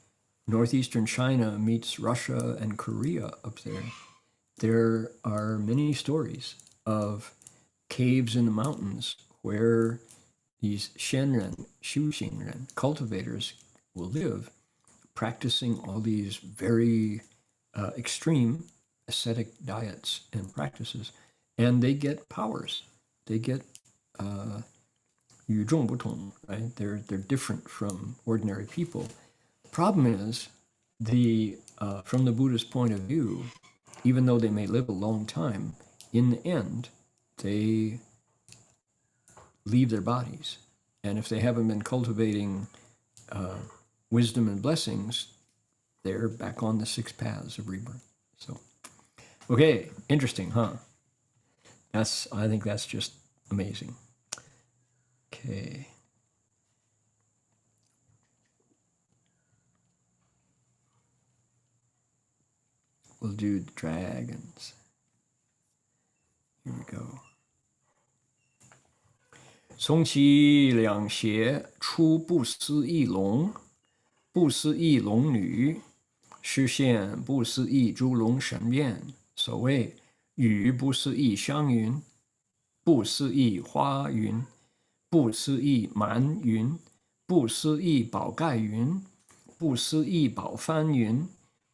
northeastern China meets Russia and Korea up there are many stories of caves in the mountains where these Shenren, Shu Xingren, cultivators will live, practicing all these very extreme ascetic diets and practices, and they get powers. They get 与众不同, right? They're different from ordinary people. Problem is, from the Buddhist point of view, even though they may live a long time, in the end, they leave their bodies. And if they haven't been cultivating wisdom and blessings, they're back on the 6 paths of rebirth. So, okay, interesting, huh? I think that's just amazing. Okay. We'll do dragons. Here we go. 从其两胁出不思议龙，不思议龙女，实现不思议诸龙神变。所谓与不思议香云，不思议花云，不思议蛮云，不思议宝盖云，不思议宝幡云，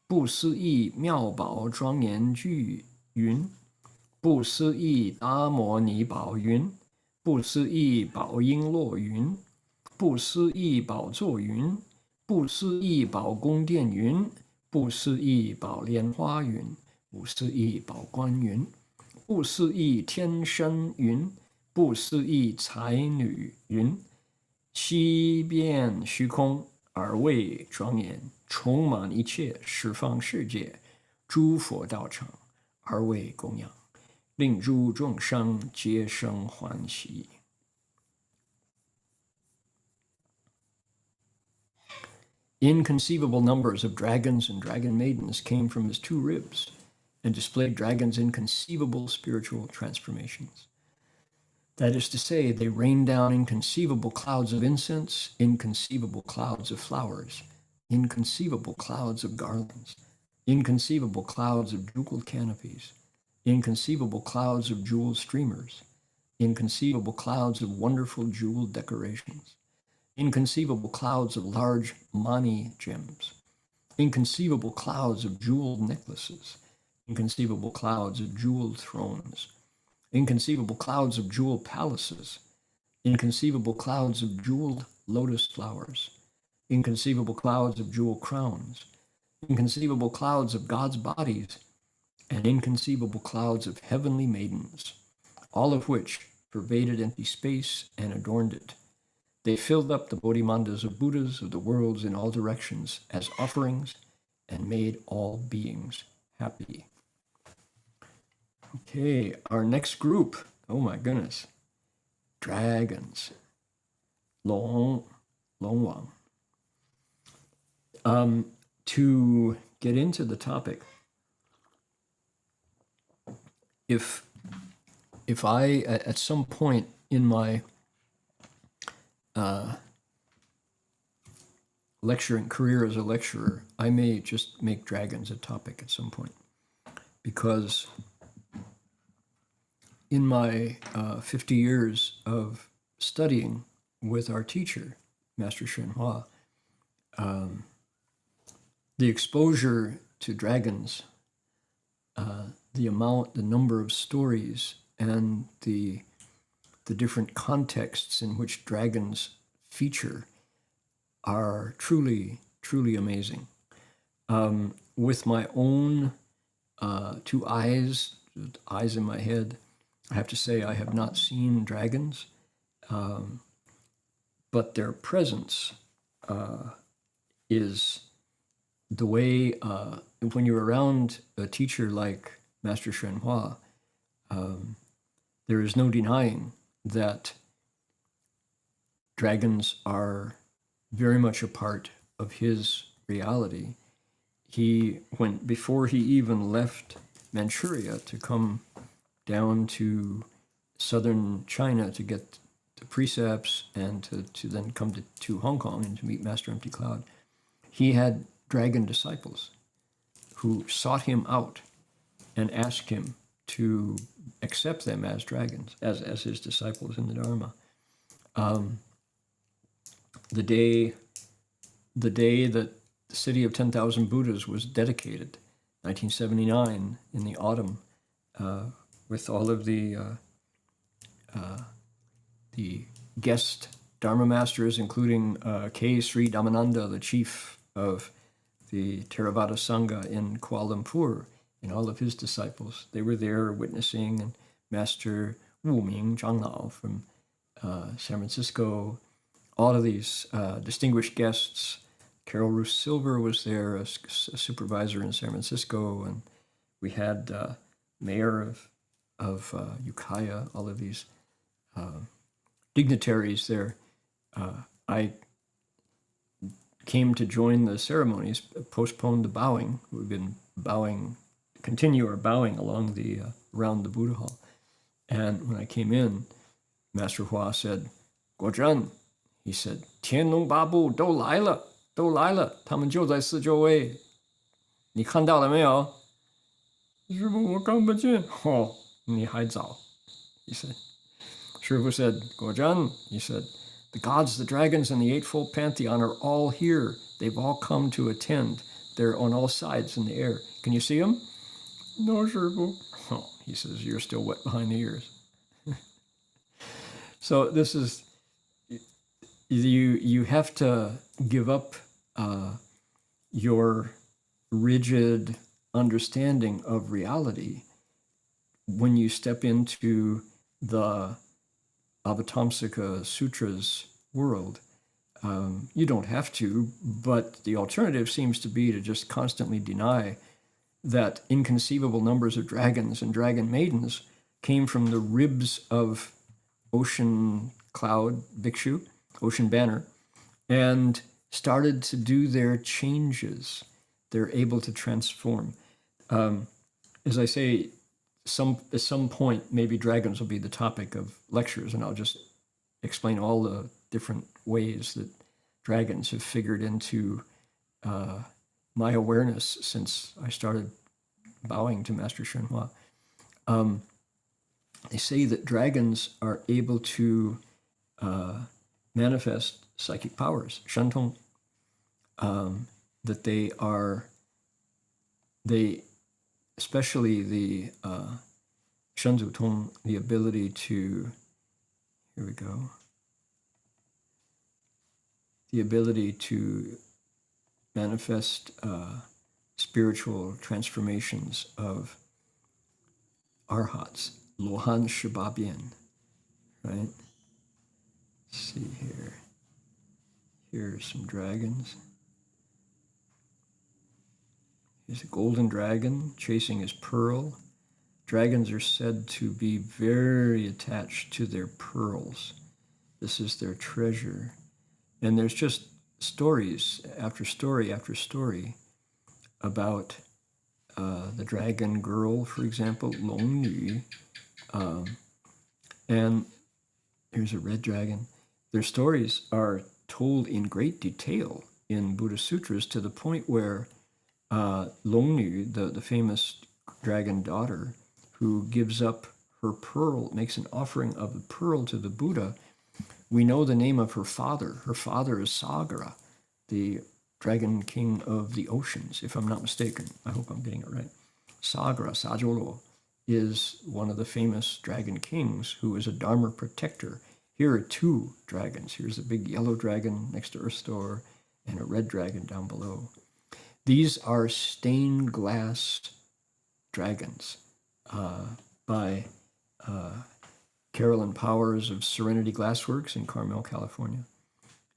不思议妙宝庄严具云，不思议达摩尼宝云。不思议宝璎珞云，不思议宝座云，不思议宝宫殿云，不思议宝莲花云，不思议宝冠云，不思议天身云，不思议才女云，悉遍虚空而为庄严，充满一切十方世界诸佛道场而为供养。令诸众生皆生欢喜。Inconceivable numbers of dragons and dragon maidens came from his 2 ribs and displayed dragons' inconceivable spiritual transformations. That is to say, they rained down inconceivable clouds of incense, inconceivable clouds of flowers, inconceivable clouds of garlands, inconceivable clouds of jeweled canopies, inconceivable clouds of jeweled streamers, inconceivable clouds of wonderful jeweled decorations, inconceivable clouds of large mani gems, inconceivable clouds of jeweled necklaces, inconceivable clouds of jeweled thrones, inconceivable clouds of jeweled palaces, inconceivable clouds of jeweled lotus flowers, inconceivable clouds of jeweled crowns, inconceivable clouds of God's bodies, and inconceivable clouds of heavenly maidens, all of which pervaded empty space and adorned it. They filled up the Bodhimandas of Buddhas of the worlds in all directions as offerings and made all beings happy. Okay, our next group, oh my goodness, dragons, Long Wang. To get into the topic, if I, at some point in my lecturing career as a lecturer, I may just make dragons a topic at some point, because in my 50 years of studying with our teacher, Master Shenhua, the exposure to dragons, the number of stories, and the different contexts in which dragons feature are truly, truly amazing. With my own two eyes in my head, I have to say I have not seen dragons, but their presence is the way, when you're around a teacher like Master Shenhua, there is no denying that dragons are very much a part of his reality. Before he even left Manchuria to come down to southern China to get the precepts and to then come to Hong Kong and to meet Master Empty Cloud, he had dragon disciples who sought him out and asked him to accept them as dragons, as his disciples in the Dharma. The day that the city of 10,000 Buddhas was dedicated, 1979, in the autumn, with all of the guest Dharma masters, including K. Sri Dhammananda, the chief of the Theravada Sangha in Kuala Lumpur, and all of his disciples. They were there witnessing, and Master Wu Ming Zhanglao from San Francisco, all of these distinguished guests. Carol Ruth Silver was there, a supervisor in San Francisco, and we had mayor of Ukiah, all of these dignitaries there. I came to join the ceremonies, postponed the bowing. We've been continue our bowing along around the Buddha Hall. And when I came in, Master Hua said, "Guozhen," he said, "天龙八部都来了，都来了，他们就在四周围，你看到了没有？"师父，我看不见。哦，你还早, he said. Shifu said, "Guozhen," he said, "the gods, the dragons, and the Eightfold Pantheon are all here. They've all come to attend. They're on all sides in the air. Can you see them?" "No, Shifu." Oh, he says, "You're still wet behind the ears." So this is, you have to give up your rigid understanding of reality when you step into the Avatamsaka Sutra's world. You don't have to, but the alternative seems to be to just constantly deny that inconceivable numbers of dragons and dragon maidens came from the ribs of Ocean Cloud Bhikshu, Ocean Banner, and started to do their changes. They're able to transform. As I say, at some point, maybe dragons will be the topic of lectures, and I'll just explain all the different ways that dragons have figured into my awareness since I started bowing to Master Shenhua. They say that dragons are able to manifest psychic powers, shantong, that they, especially the shanzu tong, the ability to, here we go, the ability to manifest spiritual transformations of arhats, lohan shababian, right? Let's see here. Here are some dragons. Here's a golden dragon chasing his pearl. Dragons are said to be very attached to their pearls. This is their treasure. And there's just stories after story after story about the dragon girl, for example, Long Nu. And here's a red dragon. Their stories are told in great detail in Buddha Sutras to the point where Long Nu, the famous dragon daughter, who gives up her pearl, makes an offering of the pearl to the Buddha. We know the name of her father. Her father is Sagara, the dragon king of the oceans, if I'm not mistaken. I hope I'm getting it right. Sagara, Sajolo, is one of the famous dragon kings who is a Dharma protector. Here are two dragons. Here's a big yellow dragon next to Earth Store and a red dragon down below. These are stained glass dragons by Carolyn Powers of Serenity Glassworks in Carmel, California.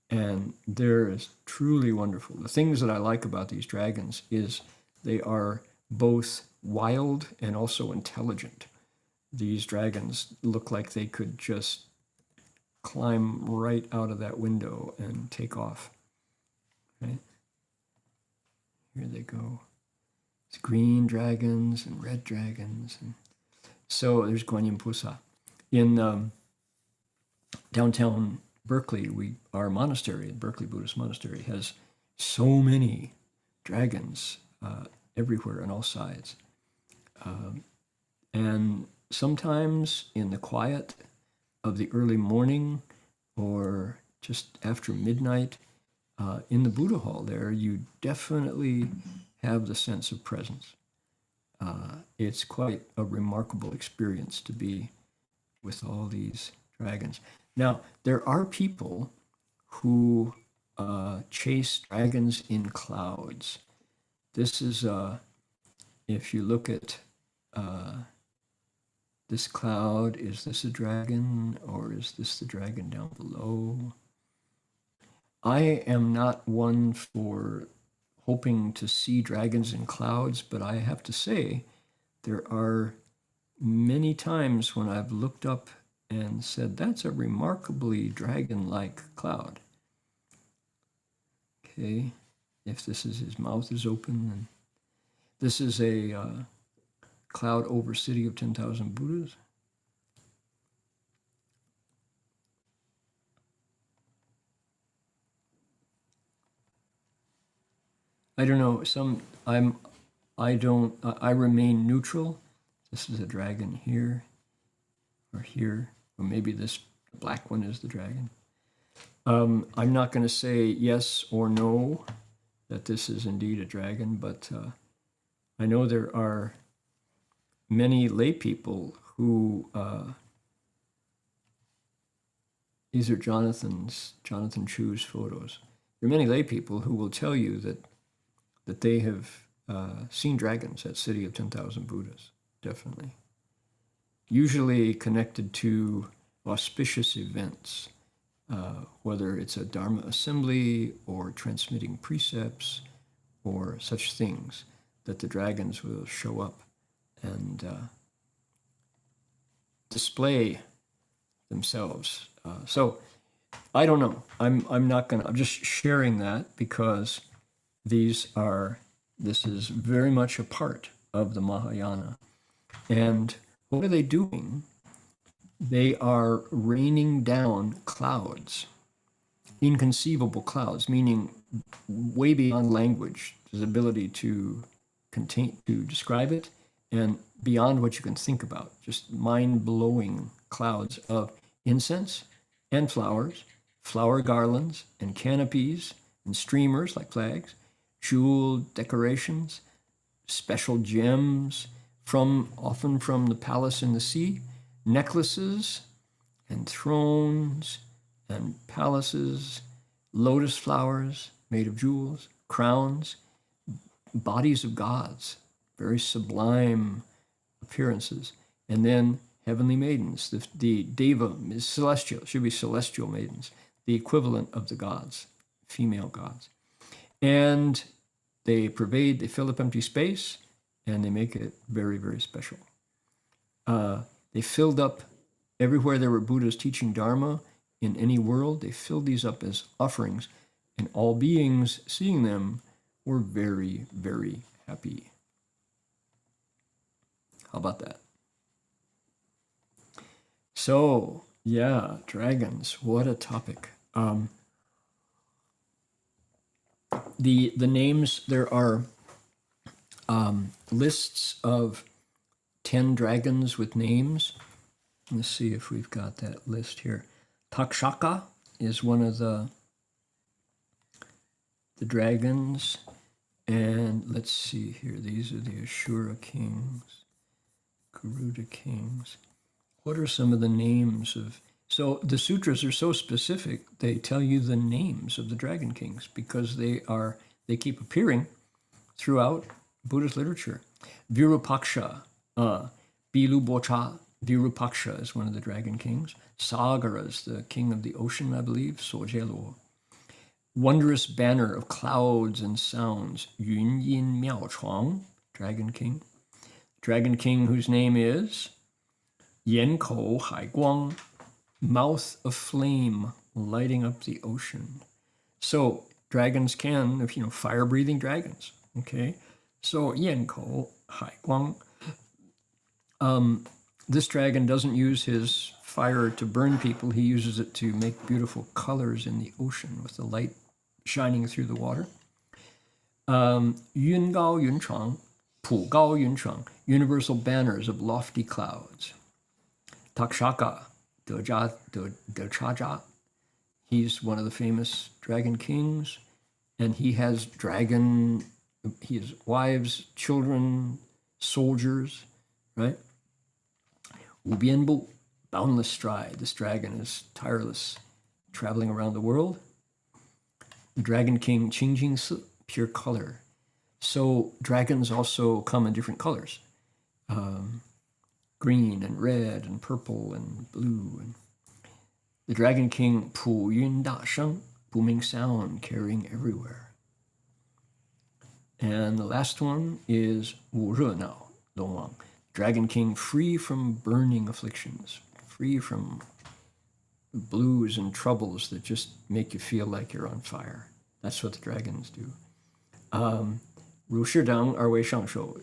And they're truly wonderful. The things that I like about these dragons is they are both wild and also intelligent. These dragons look like they could just climb right out of that window and take off. Right? Here they go. It's green dragons and red dragons. And so there's Guanyin Pusa. In downtown Berkeley, our monastery, the Berkeley Buddhist Monastery, has so many dragons everywhere on all sides. And sometimes in the quiet of the early morning or just after midnight, in the Buddha Hall there, you definitely have the sense of presence. It's quite a remarkable experience to be with all these dragons. Now, there are people who chase dragons in clouds. This is, if you look at this cloud, is this a dragon or is this the dragon down below? I am not one for hoping to see dragons in clouds, but I have to say there are many times when I've looked up and said, that's a remarkably dragon-like cloud. Okay, if this is his mouth is open, and this is a cloud over city of 10,000 Buddhas. I don't know. I remain neutral. This is a dragon here, or here, or maybe this black one is the dragon. I'm not going to say yes or no that this is indeed a dragon, but I know there are many lay people who, these are Jonathan Chu's photos. There are many lay people who will tell you that they have seen dragons at City of 10,000 Buddhas, definitely. Usually connected to auspicious events, whether it's a Dharma assembly or transmitting precepts or such things, that the dragons will show up and display themselves. So I don't know. I'm just sharing that because this is very much a part of the Mahayana. And what are they doing? They are raining down clouds inconceivable clouds, meaning way beyond language, his ability to describe it, and beyond what you can think about, just mind-blowing clouds of incense and flowers, flower garlands and canopies and streamers like flags, jeweled decorations, special gems often from the palace in the sea, necklaces and thrones and palaces, lotus flowers made of jewels, crowns, bodies of gods, very sublime appearances, and then heavenly maidens. The deva is celestial, should be celestial maidens, the equivalent of the gods, female gods. And they fill up empty space, and they make it very, very special. They filled up everywhere there were Buddhas teaching Dharma in any world, they filled these up as offerings, and all beings seeing them were very, very happy. How about that? So, yeah, dragons, what a topic. The names, there are lists of 10 dragons with names. Let's see if we've got that list here. Takshaka is one of the dragons. And let's see here. These are the Ashura kings, Garuda kings. What are some of the names of... So the sutras are so specific, they tell you the names of the dragon kings because they keep appearing throughout Buddhist literature. Virupaksha, Bilubocha, Virupaksha is one of the dragon kings. Sagara is the king of the ocean, I believe, Sojelo. Wondrous banner of clouds and sounds, Yun Yin Miao Chuang, dragon king. Dragon king whose name is Yan Kou Hai Guang, mouth of flame lighting up the ocean. So dragons can, fire-breathing dragons, okay? So Yan Kou Hai Guang. This dragon doesn't use his fire to burn people. He uses it to make beautiful colors in the ocean with the light shining through the water. Yun Gao Yun Chang, Pu Gao Yun Chang, universal banners of lofty clouds. Takshaka, De Cha, he's one of the famous dragon kings, and he has wives, children, soldiers, right? Wubianbu, boundless stride. This dragon is tireless, traveling around the world. The dragon king, Qingjingsi, pure color. So dragons also come in different colors. Green and red and purple and blue. And the dragon king, Pu Yun Da Sheng, booming sound carrying everywhere. And the last one is Wu Re Nao, Long Wang. Dragon king free from burning afflictions, free from blues and troubles that just make you feel like you're on fire. That's what the dragons do. Ru Shidang, Er Wei Shangshou.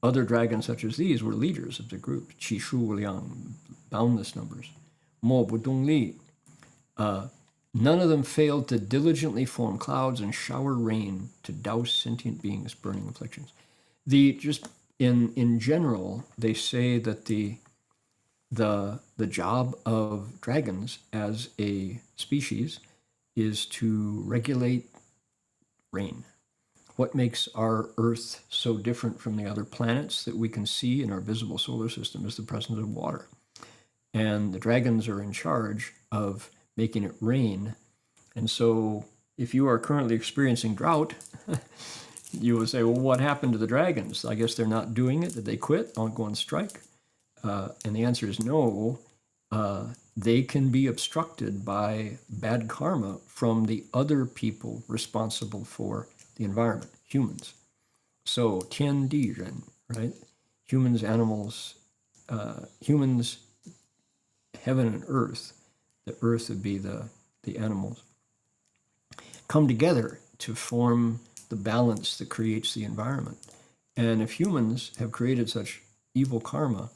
Other dragons such as these were leaders of the group. Qi Shu Liang, boundless numbers. Mo Bu Dong Li. None of them failed to diligently form clouds and shower rain to douse sentient beings burning afflictions. In general, they say that the job of dragons as a species is to regulate rain. What makes our Earth so different from the other planets that we can see in our visible solar system is the presence of water. And the dragons are in charge of making it rain. And so if you are currently experiencing drought, you will say, well, what happened to the dragons? I guess they're not doing it. Did they quit? I'll go on strike. And the answer is no. They can be obstructed by bad karma from the other people responsible for the environment, humans. So, Tian Di Ren, right? Humans, animals, humans, heaven and earth, the earth would be the animals, come together to form the balance that creates the environment. And if humans have created such evil karma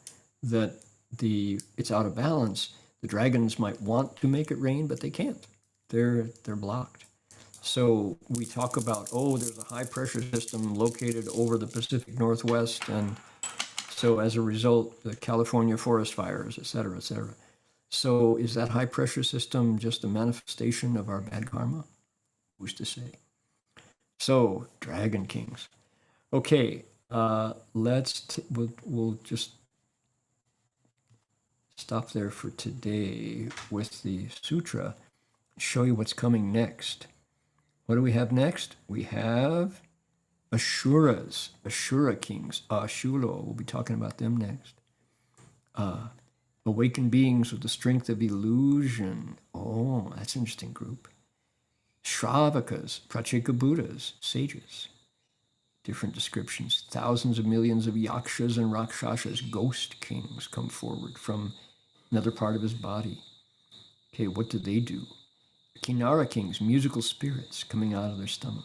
that it's out of balance, the dragons might want to make it rain, but they can't. they're blocked. So we talk about, oh, there's a high pressure system located over the Pacific Northwest, and so as a result, the California forest fires, et cetera, et cetera. So is that high pressure system just a manifestation of our bad karma? Who's to say? So, Dragon Kings. Okay, we'll just stop there for today with the sutra. Show you what's coming next. What do we have next? We have Ashuras, Ashura kings, Ashulo. We'll be talking about them next. Awakened beings with the strength of illusion. Oh, that's an interesting group. Shravakas, Pracheka Buddhas, sages. Different descriptions. Thousands of millions of yakshas and rakshasas, ghost kings, come forward from another part of his body. Okay, what do they do? Kinara kings, musical spirits coming out of their stomach.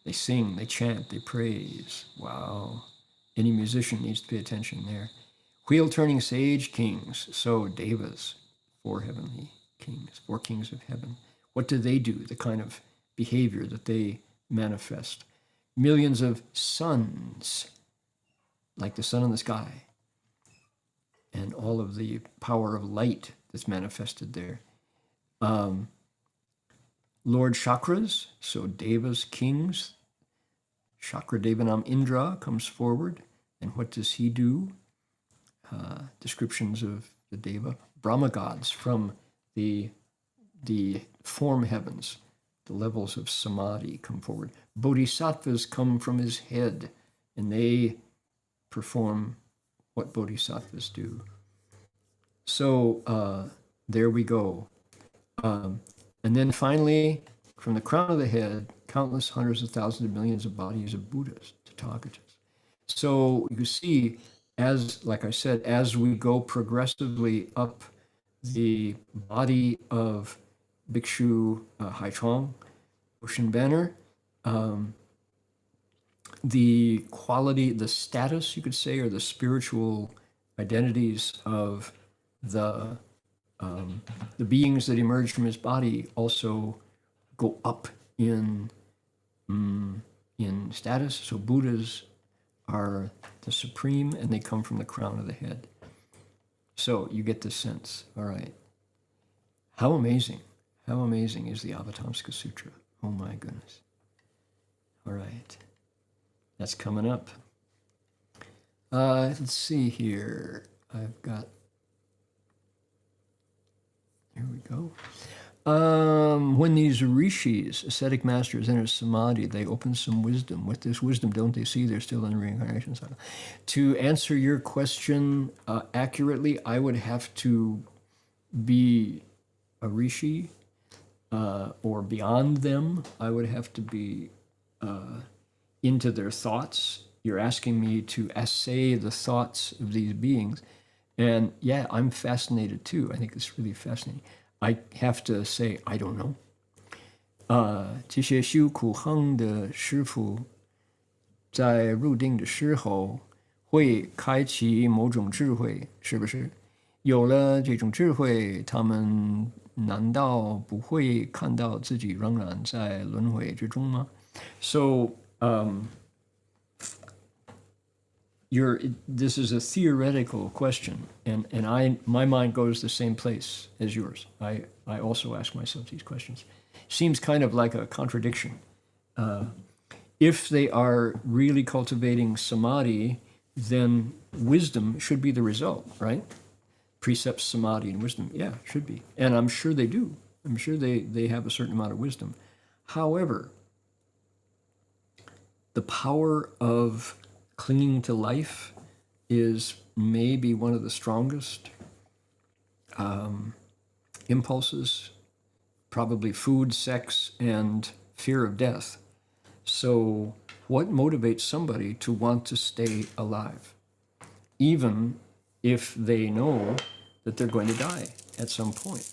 They sing, they chant, they praise. Wow. Any musician needs to pay attention there. Wheel-turning sage kings, so devas, 4 heavenly kings, 4 kings of heaven. What do? The kind of behavior that they manifest. Millions of suns, like the sun in the sky, and all of the power of light that's manifested there. Lord Chakras, so devas, kings. Chakra Devanam Indra comes forward, and what does he do? Descriptions of the Deva. Brahma gods from the form heavens, the levels of samadhi come forward. Bodhisattvas come from his head, and they perform what bodhisattvas do. So there we go. And then finally, from the crown of the head, countless hundreds of thousands of millions of bodies of Buddhas, Tathagatas. So you see, like I said, as we go progressively up the body of Bhikshu Haichong, Ocean Banner, the quality, the status, you could say, or the spiritual identities of the beings that emerge from his body also go up in status. So Buddhas are the supreme, and they come from the crown of the head. So you get this sense. All right. How amazing is the Avatamsaka Sutra? Oh my goodness. All right. That's coming up. Let's see here. Here we go. When these rishis, ascetic masters, enter samadhi, they open some wisdom. With this wisdom, don't they see they're still in reincarnation cycle? To answer your question accurately, I would have to be a rishi or beyond them. I would have to be into their thoughts. You're asking me to assay the thoughts of these beings. And yeah, I'm fascinated too. I think it's really fascinating. I have to say, I don't know. 这些修苦行的师父在入定的时候会开启某种智慧，是不是？有了这种智慧，他们难道不会看到自己仍然在轮回之中吗？ So, this is a theoretical question, and my mind goes the same place as yours. I also ask myself these questions. Seems kind of like a contradiction. If they are really cultivating samadhi, then wisdom should be the result, right? Precepts, samadhi, and wisdom. Yeah, should be. And I'm sure they do. I'm sure they have a certain amount of wisdom. However, the power of clinging to life is maybe one of the strongest impulses, probably food, sex, and fear of death. So what motivates somebody to want to stay alive, even if they know that they're going to die at some point?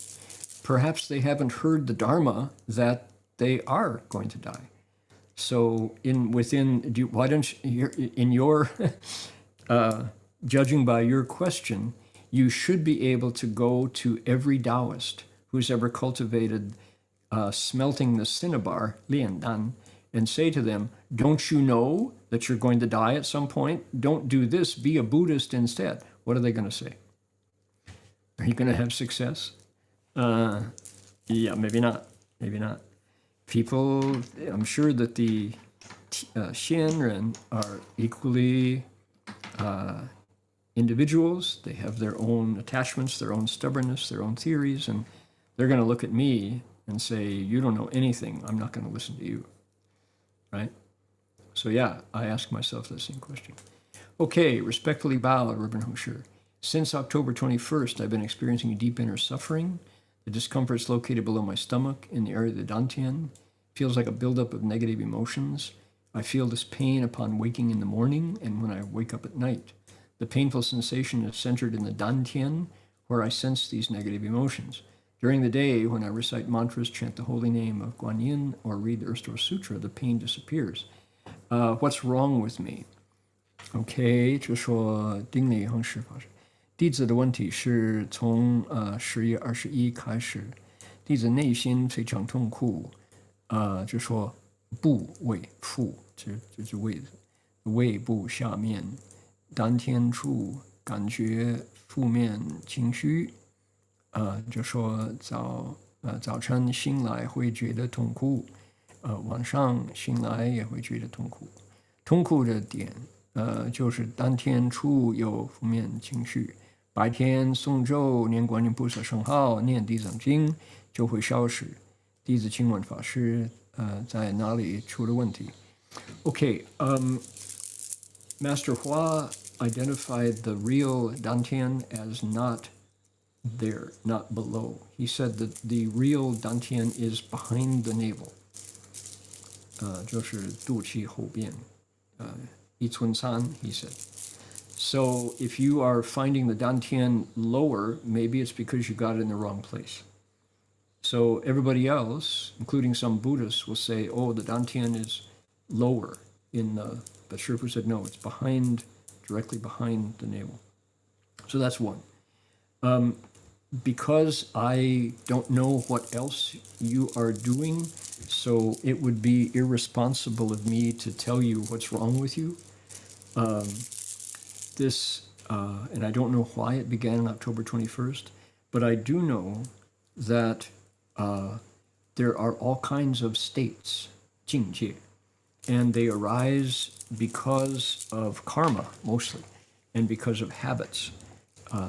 Perhaps they haven't heard the Dharma that they are going to die. So why don't you, in your judging by your question, you should be able to go to every Taoist who's ever cultivated smelting the cinnabar, lian dan, and say to them, don't you know that you're going to die at some point? Don't do this, be a Buddhist instead. What are they going to say? Are you going to have success? Yeah, maybe not. Maybe not. People, I'm sure that the Xianren are equally individuals. They have their own attachments, their own stubbornness, their own theories, and they're going to look at me and say, you don't know anything. I'm not going to listen to you. Right? So yeah, I ask myself the same question. Okay, respectfully bowed, Reverend Hosher. Since October 21st, I've been experiencing deep inner suffering. The discomfort is located below my stomach in the area of the dantian. Feels like a buildup of negative emotions. I feel this pain upon waking in the morning and when I wake up at night. The painful sensation is centered in the dantian, where I sense these negative emotions. During the day, when I recite mantras, chant the holy name of Guanyin, or read the Earth Sutra, the pain disappears. What's wrong with me? OK，就说丁理恒师法师，弟子的问题是从10月21开始，弟子内心非常痛苦，就说部位腹，就是胃部下面，丹田处感觉负面情绪，就说早晨醒来会觉得痛苦，晚上醒来也会觉得痛苦，痛苦的点。就是当天处有负面情绪，白天诵咒、念观音菩萨圣号、念地藏经就会消失。弟子请问法师，在哪里出了问题 ？Okay, Master Hua identified the real dantian as not there, not below. He said that the real dantian is behind the navel. 就是肚脐后边。he said. So if you are finding the dantian lower, maybe it's because you got it in the wrong place. So everybody else, including some Buddhists, will say, oh, the dantian is lower in the, but Shifu said, no, it's behind, directly behind the navel. So that's one. Because I don't know what else you are doing, so it would be irresponsible of me to tell you what's wrong with you. And I don't know why it began on October 21st, but I do know that there are all kinds of states, 境界, and they arise because of karma, mostly, and because of habits,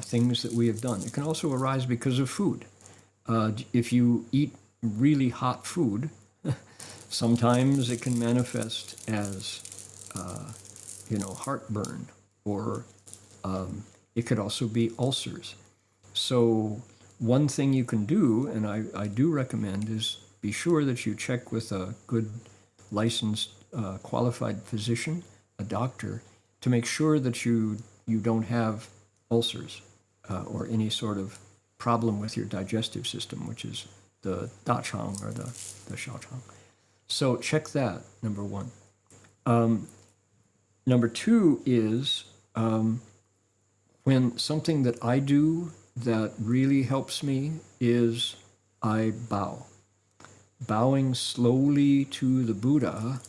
things that we have done. It can also arise because of food. If you eat really hot food, sometimes it can manifest as, heartburn, or it could also be ulcers. So one thing you can do, and I do recommend, is be sure that you check with a good licensed, qualified physician, a doctor, to make sure that you don't have ulcers or any sort of problem with your digestive system, which is the dachang or the xiaochang. So check that, number one. Number two is when something that I do that really helps me is I bow. Bowing slowly to the Buddha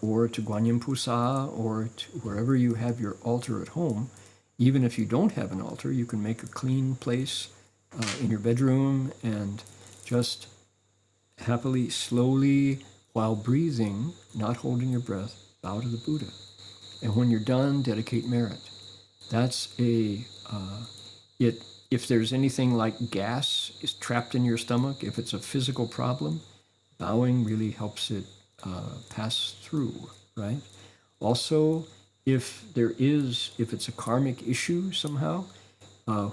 or to Guanyin Pusa or to wherever you have your altar at home. Even if you don't have an altar, you can make a clean place in your bedroom and just happily, slowly, while breathing, not holding your breath, bow to the Buddha. And when you're done, dedicate merit. That's if there's anything like gas is trapped in your stomach, if it's a physical problem, bowing really helps it pass through, right? Also, if it's a karmic issue somehow,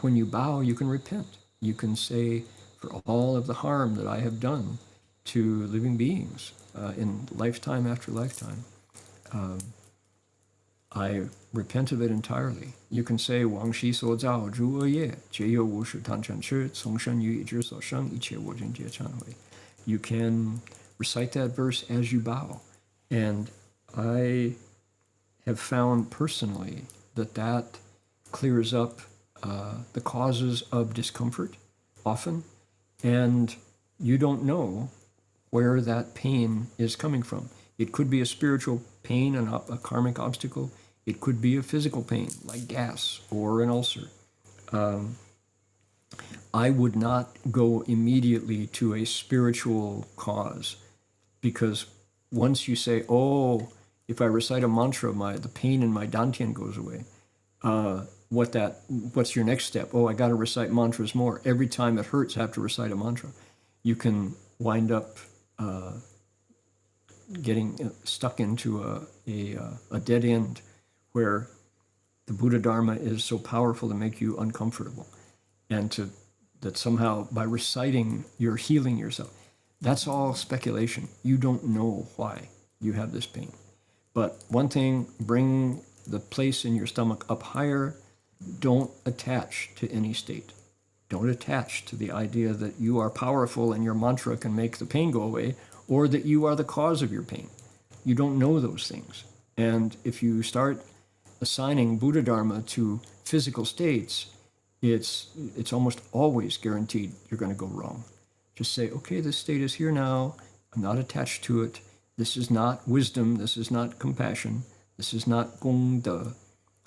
when you bow, you can repent. You can say, for all of the harm that I have done to living beings in lifetime after lifetime, I repent of it entirely. You can say, 往昔所造诸恶业，皆由无始贪嗔痴，从生于已知所生，一切我今皆忏悔. You can recite that verse as you bow. And I have found personally that clears up the causes of discomfort often, and you don't know where that pain is coming from. It could be a spiritual pain, a karmic obstacle. It could be a physical pain, like gas or an ulcer. I would not go immediately to a spiritual cause, because once you say, oh, if I recite a mantra, the pain in my dantian goes away. What's your next step? Oh, I got to recite mantras more. Every time it hurts, I have to recite a mantra. You can wind up getting stuck into a dead end where the Buddha Dharma is so powerful to make you uncomfortable, and that somehow by reciting you're healing yourself. That's all speculation. You don't know why you have this pain. But one thing, bring the place in your stomach up higher. Don't attach to any state. Don't attach to the idea that you are powerful and your mantra can make the pain go away, or that you are the cause of your pain. You don't know those things. And if you start assigning Buddha Dharma to physical states, it's almost always guaranteed you're going to go wrong. Just say, okay, this state is here now. I'm not attached to it. This is not wisdom. This is not compassion. This is not gong de.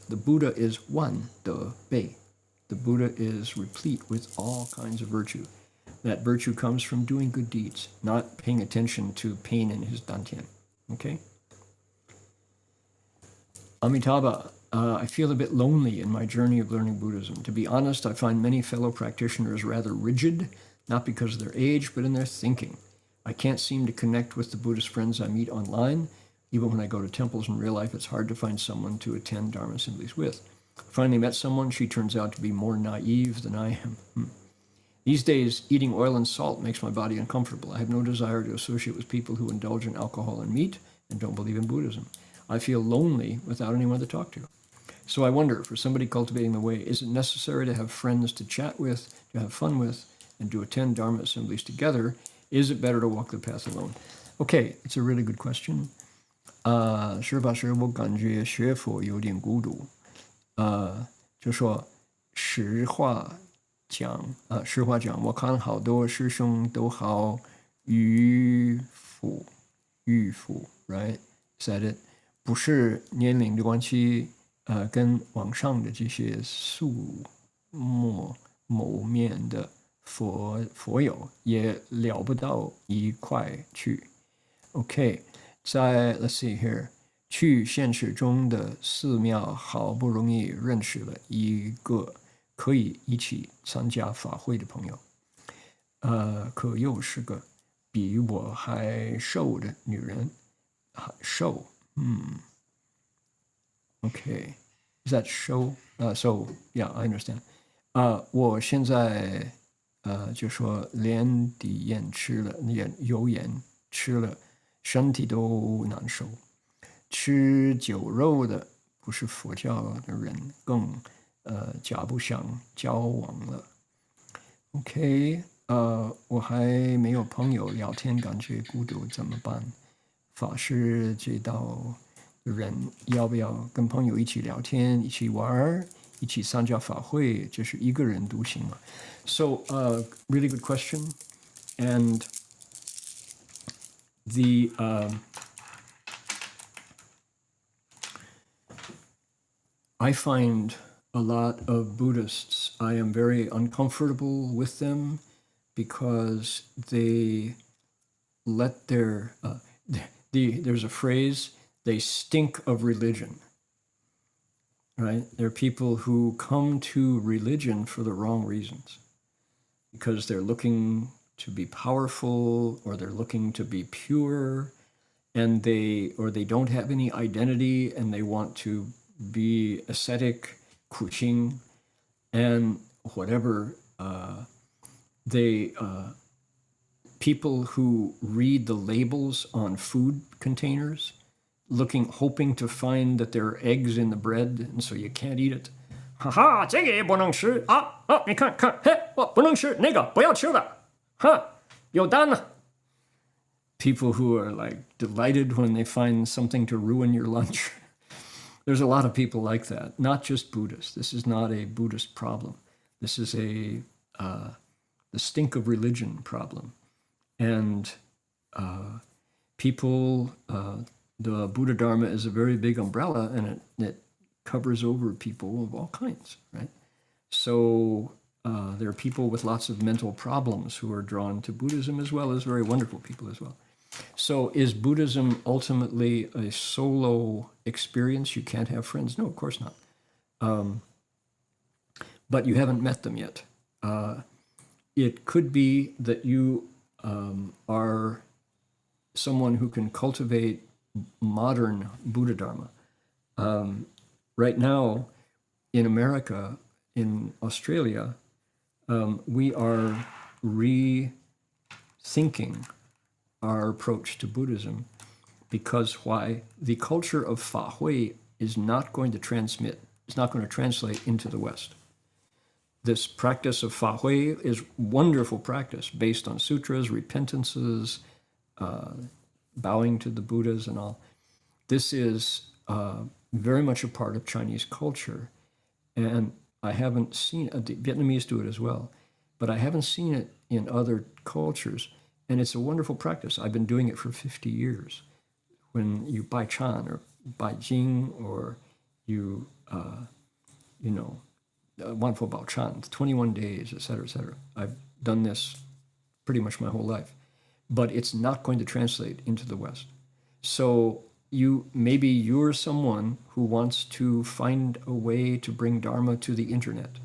The Buddha is one de bei. The Buddha is replete with all kinds of virtue. That virtue comes from doing good deeds, not paying attention to pain in his dantian. Okay? Amitabha, I feel a bit lonely in my journey of learning Buddhism. To be honest, I find many fellow practitioners rather rigid, not because of their age, but in their thinking. I can't seem to connect with the Buddhist friends I meet online. Even when I go to temples in real life, it's hard to find someone to attend Dharma assemblies with. I finally met someone. She turns out to be more naive than I am. These days, eating oil and salt makes my body uncomfortable. I have no desire to associate with people who indulge in alcohol and meat and don't believe in Buddhism. I feel lonely without anyone to talk to. So I wonder, for somebody cultivating the way, is it necessary to have friends to chat with, to have fun with, and to attend Dharma assemblies together? Is it better to walk the path alone? Okay, it's a really good question. 是吧？是我感觉学佛有点孤独。就说实话讲，我看好多师兄都好迂腐，right? Is that it? 不是年龄的关系，跟网上的这些素墨谋面的佛友也聊不到一块去。OK， let's see here， 去现实中的寺庙好不容易认识了一个可以一起参加法会的朋友，可又是个比我还瘦的女人，瘦，OK，is that 瘦？So yeah, I understand. 我现在就说连底盐吃了，油盐吃了，身体都难受。吃酒肉的不是佛教的人，更加不想交往了。OK，我还没有朋友聊天，感觉孤独，怎么办？法师这道人要不要跟朋友一起聊天，一起玩，一起参加法会？就是一个人独行嘛。So, really good question, and the I find a lot of Buddhists, I am very uncomfortable with them because they let there's a phrase, they stink of religion, right? There are people who come to religion for the wrong reasons, because they're looking to be powerful, or they're looking to be pure, and they don't have any identity, and they want to be ascetic, kuching, and whatever. People who read the labels on food containers, hoping to find that there are eggs in the bread, and so you can't eat it. 哈哈，这个也不能吃啊！你看，嘿，我不能吃那个，不要吃了，哈，有单呢。People who are like delighted when they find something to ruin your lunch. There's a lot of people like that, not just Buddhists. This is not a Buddhist problem. This is the stink of religion problem. And people, the Buddha Dharma is a very big umbrella, and it covers over people of all kinds, right? So there are people with lots of mental problems who are drawn to Buddhism, as well as very wonderful people as well. So is Buddhism ultimately a solo experience? You can't have friends? No, of course not. But you haven't met them yet. It could be that you are someone who can cultivate modern Buddha Dharma. Right now, in America, in Australia, we are rethinking our approach to Buddhism, because why? The culture of Fa Hui is not going to transmit, it's not going to translate into the West. This practice of Fa Hui is wonderful practice based on sutras, repentances, bowing to the Buddhas and all. This is very much a part of Chinese culture. And I haven't seen, the Vietnamese do it as well, but I haven't seen it in other cultures. And it's a wonderful practice. I've been doing it for 50 years. When you Bai Chan or Bai Jing, or you, Wan Fo Bao Chan, 21 days, et cetera, et cetera. I've done this pretty much my whole life. But it's not going to translate into the West. So maybe you're someone who wants to find a way to bring Dharma to the internet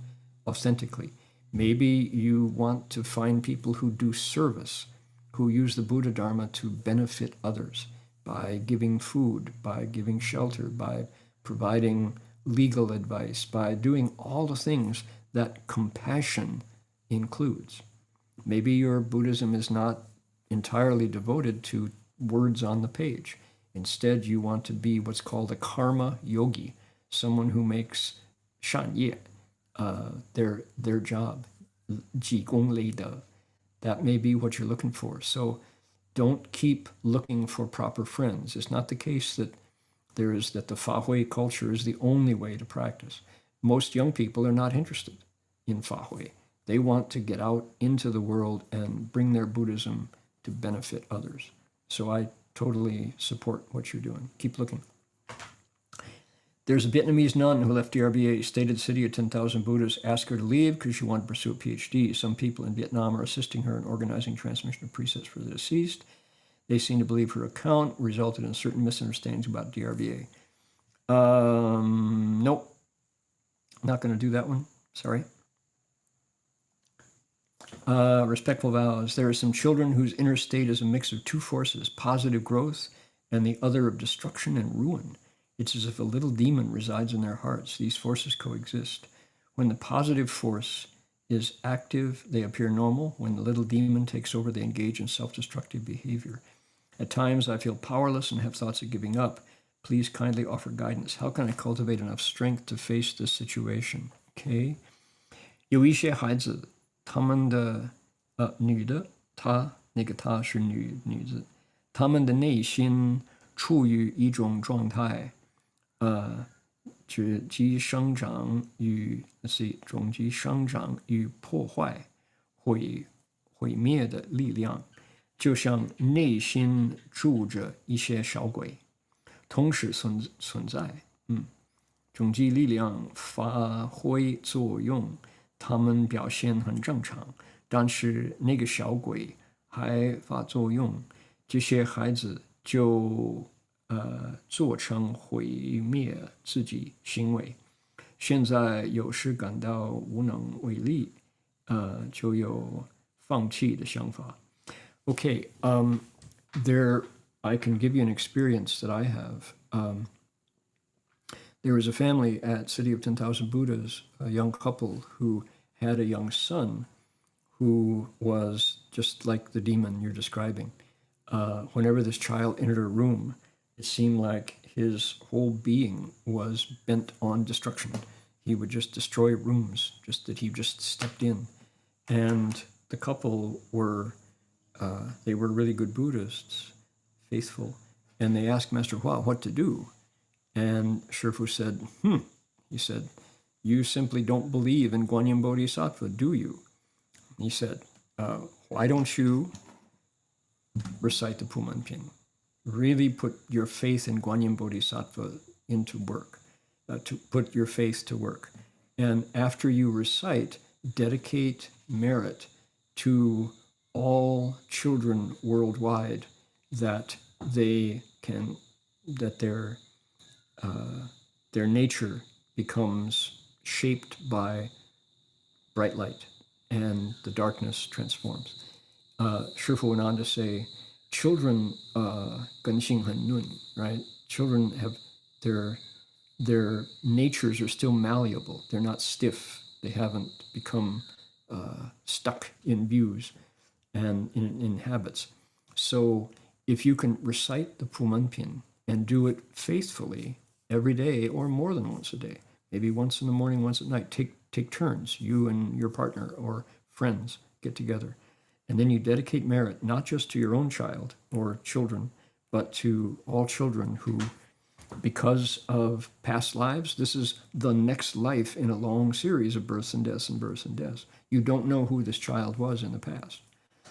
authentically. Maybe you want to find people who do service, who use the Buddha Dharma to benefit others by giving food, by giving shelter, by providing legal advice, by doing all the things that compassion includes. Maybe your Buddhism is not entirely devoted to words on the page. Instead, you want to be what's called a karma yogi, someone who makes shan ye, their job, ji gong lei de. That may be what you're looking for. So don't keep looking for proper friends. It's not the case that the Fa Hui culture is the only way to practice. Most young people are not interested in Fa Hui. They want to get out into the world and bring their Buddhism to benefit others. So I totally support what you're doing. Keep looking. There's a Vietnamese nun who left DRBA, stated city of 10,000 Buddhists, asked her to leave because she wanted to pursue a PhD. Some people in Vietnam are assisting her in organizing transmission of precepts for the deceased. They seem to believe her account resulted in certain misunderstandings about DRBA. Nope. Not going to do that one. Sorry. Respectful vows. There are some children whose inner state is a mix of two forces, positive growth and the other of destruction and ruin. It's as if a little demon resides in their hearts. These forces coexist. When the positive force is active, they appear normal. When the little demon takes over, they engage in self-destructive behavior. At times, I feel powerless and have thoughts of giving up. Please kindly offer guidance. How can I cultivate enough strength to face this situation? Okay. 有一些孩子，他们的女的，她是女子，他们的内心处于一种状态，即生长与破坏、毁灭的力量，就像内心住着一些小鬼，同时存在。种子力量发挥作用，他们表现很正常，但是那个小鬼还发作用，这些孩子就做成毁灭自己行为。现在有时感到无能为力，就有放弃的想法。Okay, there I can give you an experience that I have. There was a family at City of 10,000 Buddhas, a young couple who had a young son who was just like the demon you're describing. Whenever this child entered a room, it seemed like his whole being was bent on destruction. He would just destroy rooms, just that he just stepped in. And the couple were, they were really good Buddhists, faithful, and they asked Master Hua what to do. And Shifu said, he said, you simply don't believe in Guanyin Bodhisattva, do you? He said, why don't you recite the Pumanpin. Really put your faith in Guanyin Bodhisattva into work, to put your faith to work. And after you recite, dedicate merit to all children worldwide that they can, that their nature becomes shaped by bright light and the darkness transforms. Shifu went on to say, children, 根性很嫩, right? Children have their natures are still malleable. They're not stiff. They haven't become stuck in views and in habits. So if you can recite the Pumanpin and do it faithfully every day or more than once a day, maybe once in the morning, once at night, take turns, you and your partner or friends get together. And then you dedicate merit, not just to your own child or children, but to all children who, because of past lives, this is the next life in a long series of births and deaths and births and deaths. You don't know who this child was in the past.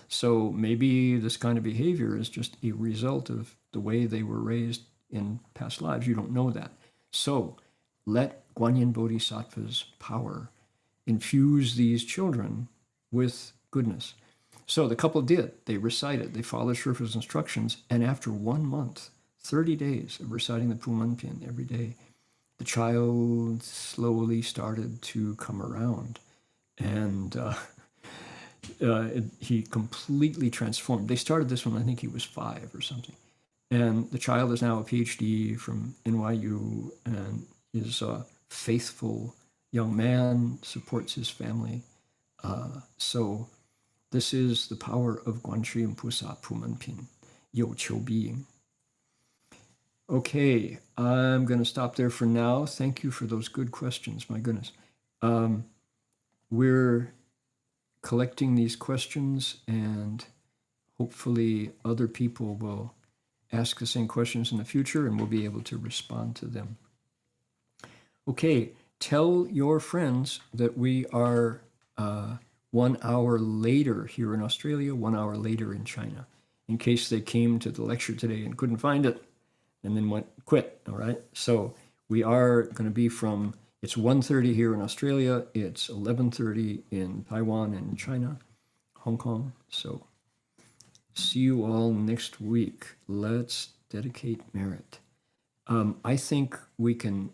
So maybe this kind of behavior is just a result of the way they were raised in past lives. You don't know that. So let Guanyin Bodhisattva's power infuse these children with goodness. So the couple did. They recited. They followed Shifu's instructions. And after 1 month, 30 days of reciting the Pumanpin every day, the child slowly started to come around. And he completely transformed. They started this when I think he was 5 or something. And the child is now a PhD from NYU and is a faithful young man, supports his family. So this is the power of Guanxi Pusa Pumanpin, Yo Qiu Being. Okay, I'm going to stop there for now. Thank you for those good questions. My goodness. We're collecting these questions, and hopefully other people will ask the same questions in the future, and we'll be able to respond to them. Okay, tell your friends that we are 1 hour later here in Australia, 1 hour later in China, in case they came to the lecture today and couldn't find it and then quit, all right? So we are going to be from, it's 1:30 here in Australia, it's 11:30 in Taiwan and China, Hong Kong. So see you all next week. Let's dedicate merit. I think we can,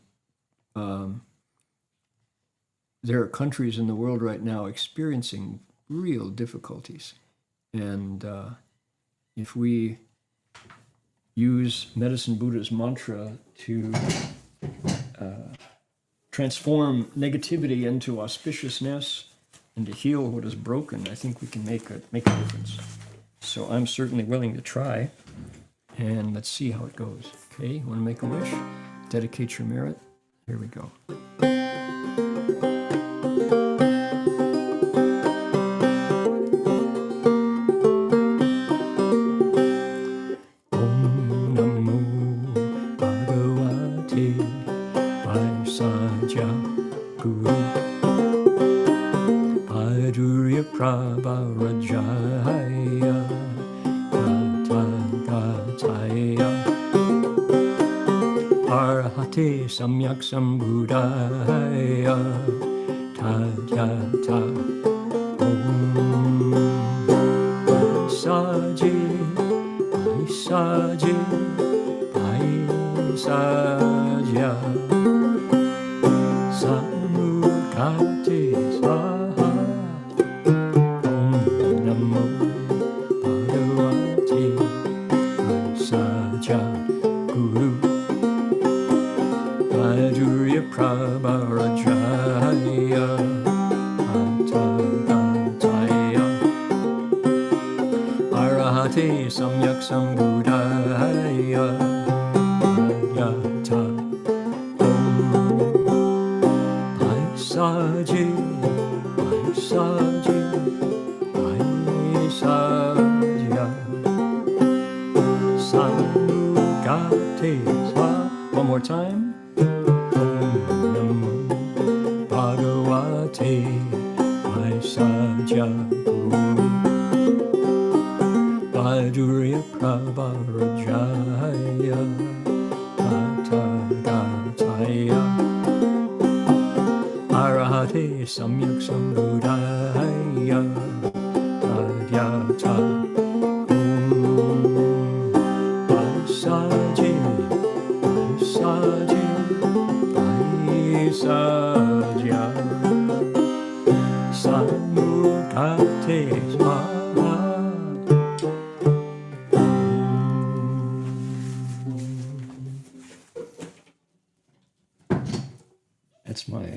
there are countries in the world right now experiencing real difficulties. And if we use Medicine Buddha's mantra to transform negativity into auspiciousness and to heal what is broken, I think we can make a difference. So I'm certainly willing to try, and let's see how it goes. Okay, you want to make a wish? Dedicate your merit. Here we go. Samyak Sambuddhaya Tathata Om Saji Saji Saja Samukati Swaha Om Namo Bhagavate Saja Guru Vajurya Prabharajaya Atagataya Arahate Samyak Sambuddhaya Yata Om Paisaji Paisaji Paisaja Samukate Swa. One more time. Bhagavate Vaisajya Guru Vajur Prabharajaya Tathagataaya Arahate Samyak Sambuddhaya Tadyata Pasaje Pasaje Paisaja Samukate Swaha. That's my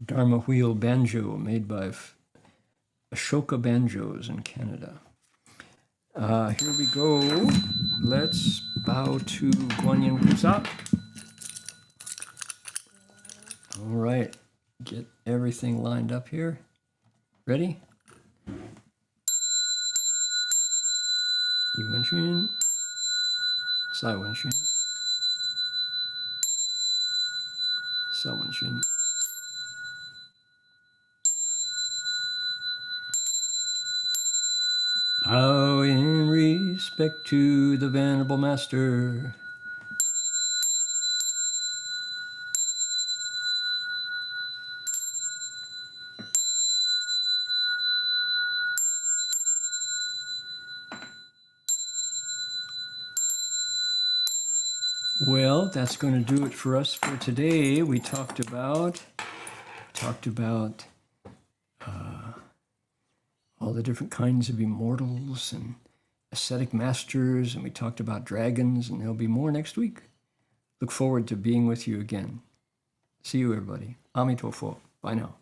Dharma wheel banjo made by Ashoka Banjos in Canada. Here we go. Let's bow to Guanyin Pusa. All right, get everything lined up here. Ready? Yi Wen Xun, Sai Wen Xun, Sa Wen Xun. Bow in respect to the Venerable Master. Well, that's going to do it for us for today. We talked about all the different kinds of immortals and ascetic masters, and we talked about dragons, and there'll be more next week. Look forward to being with you again. See you, everybody. Amitofo. Bye now.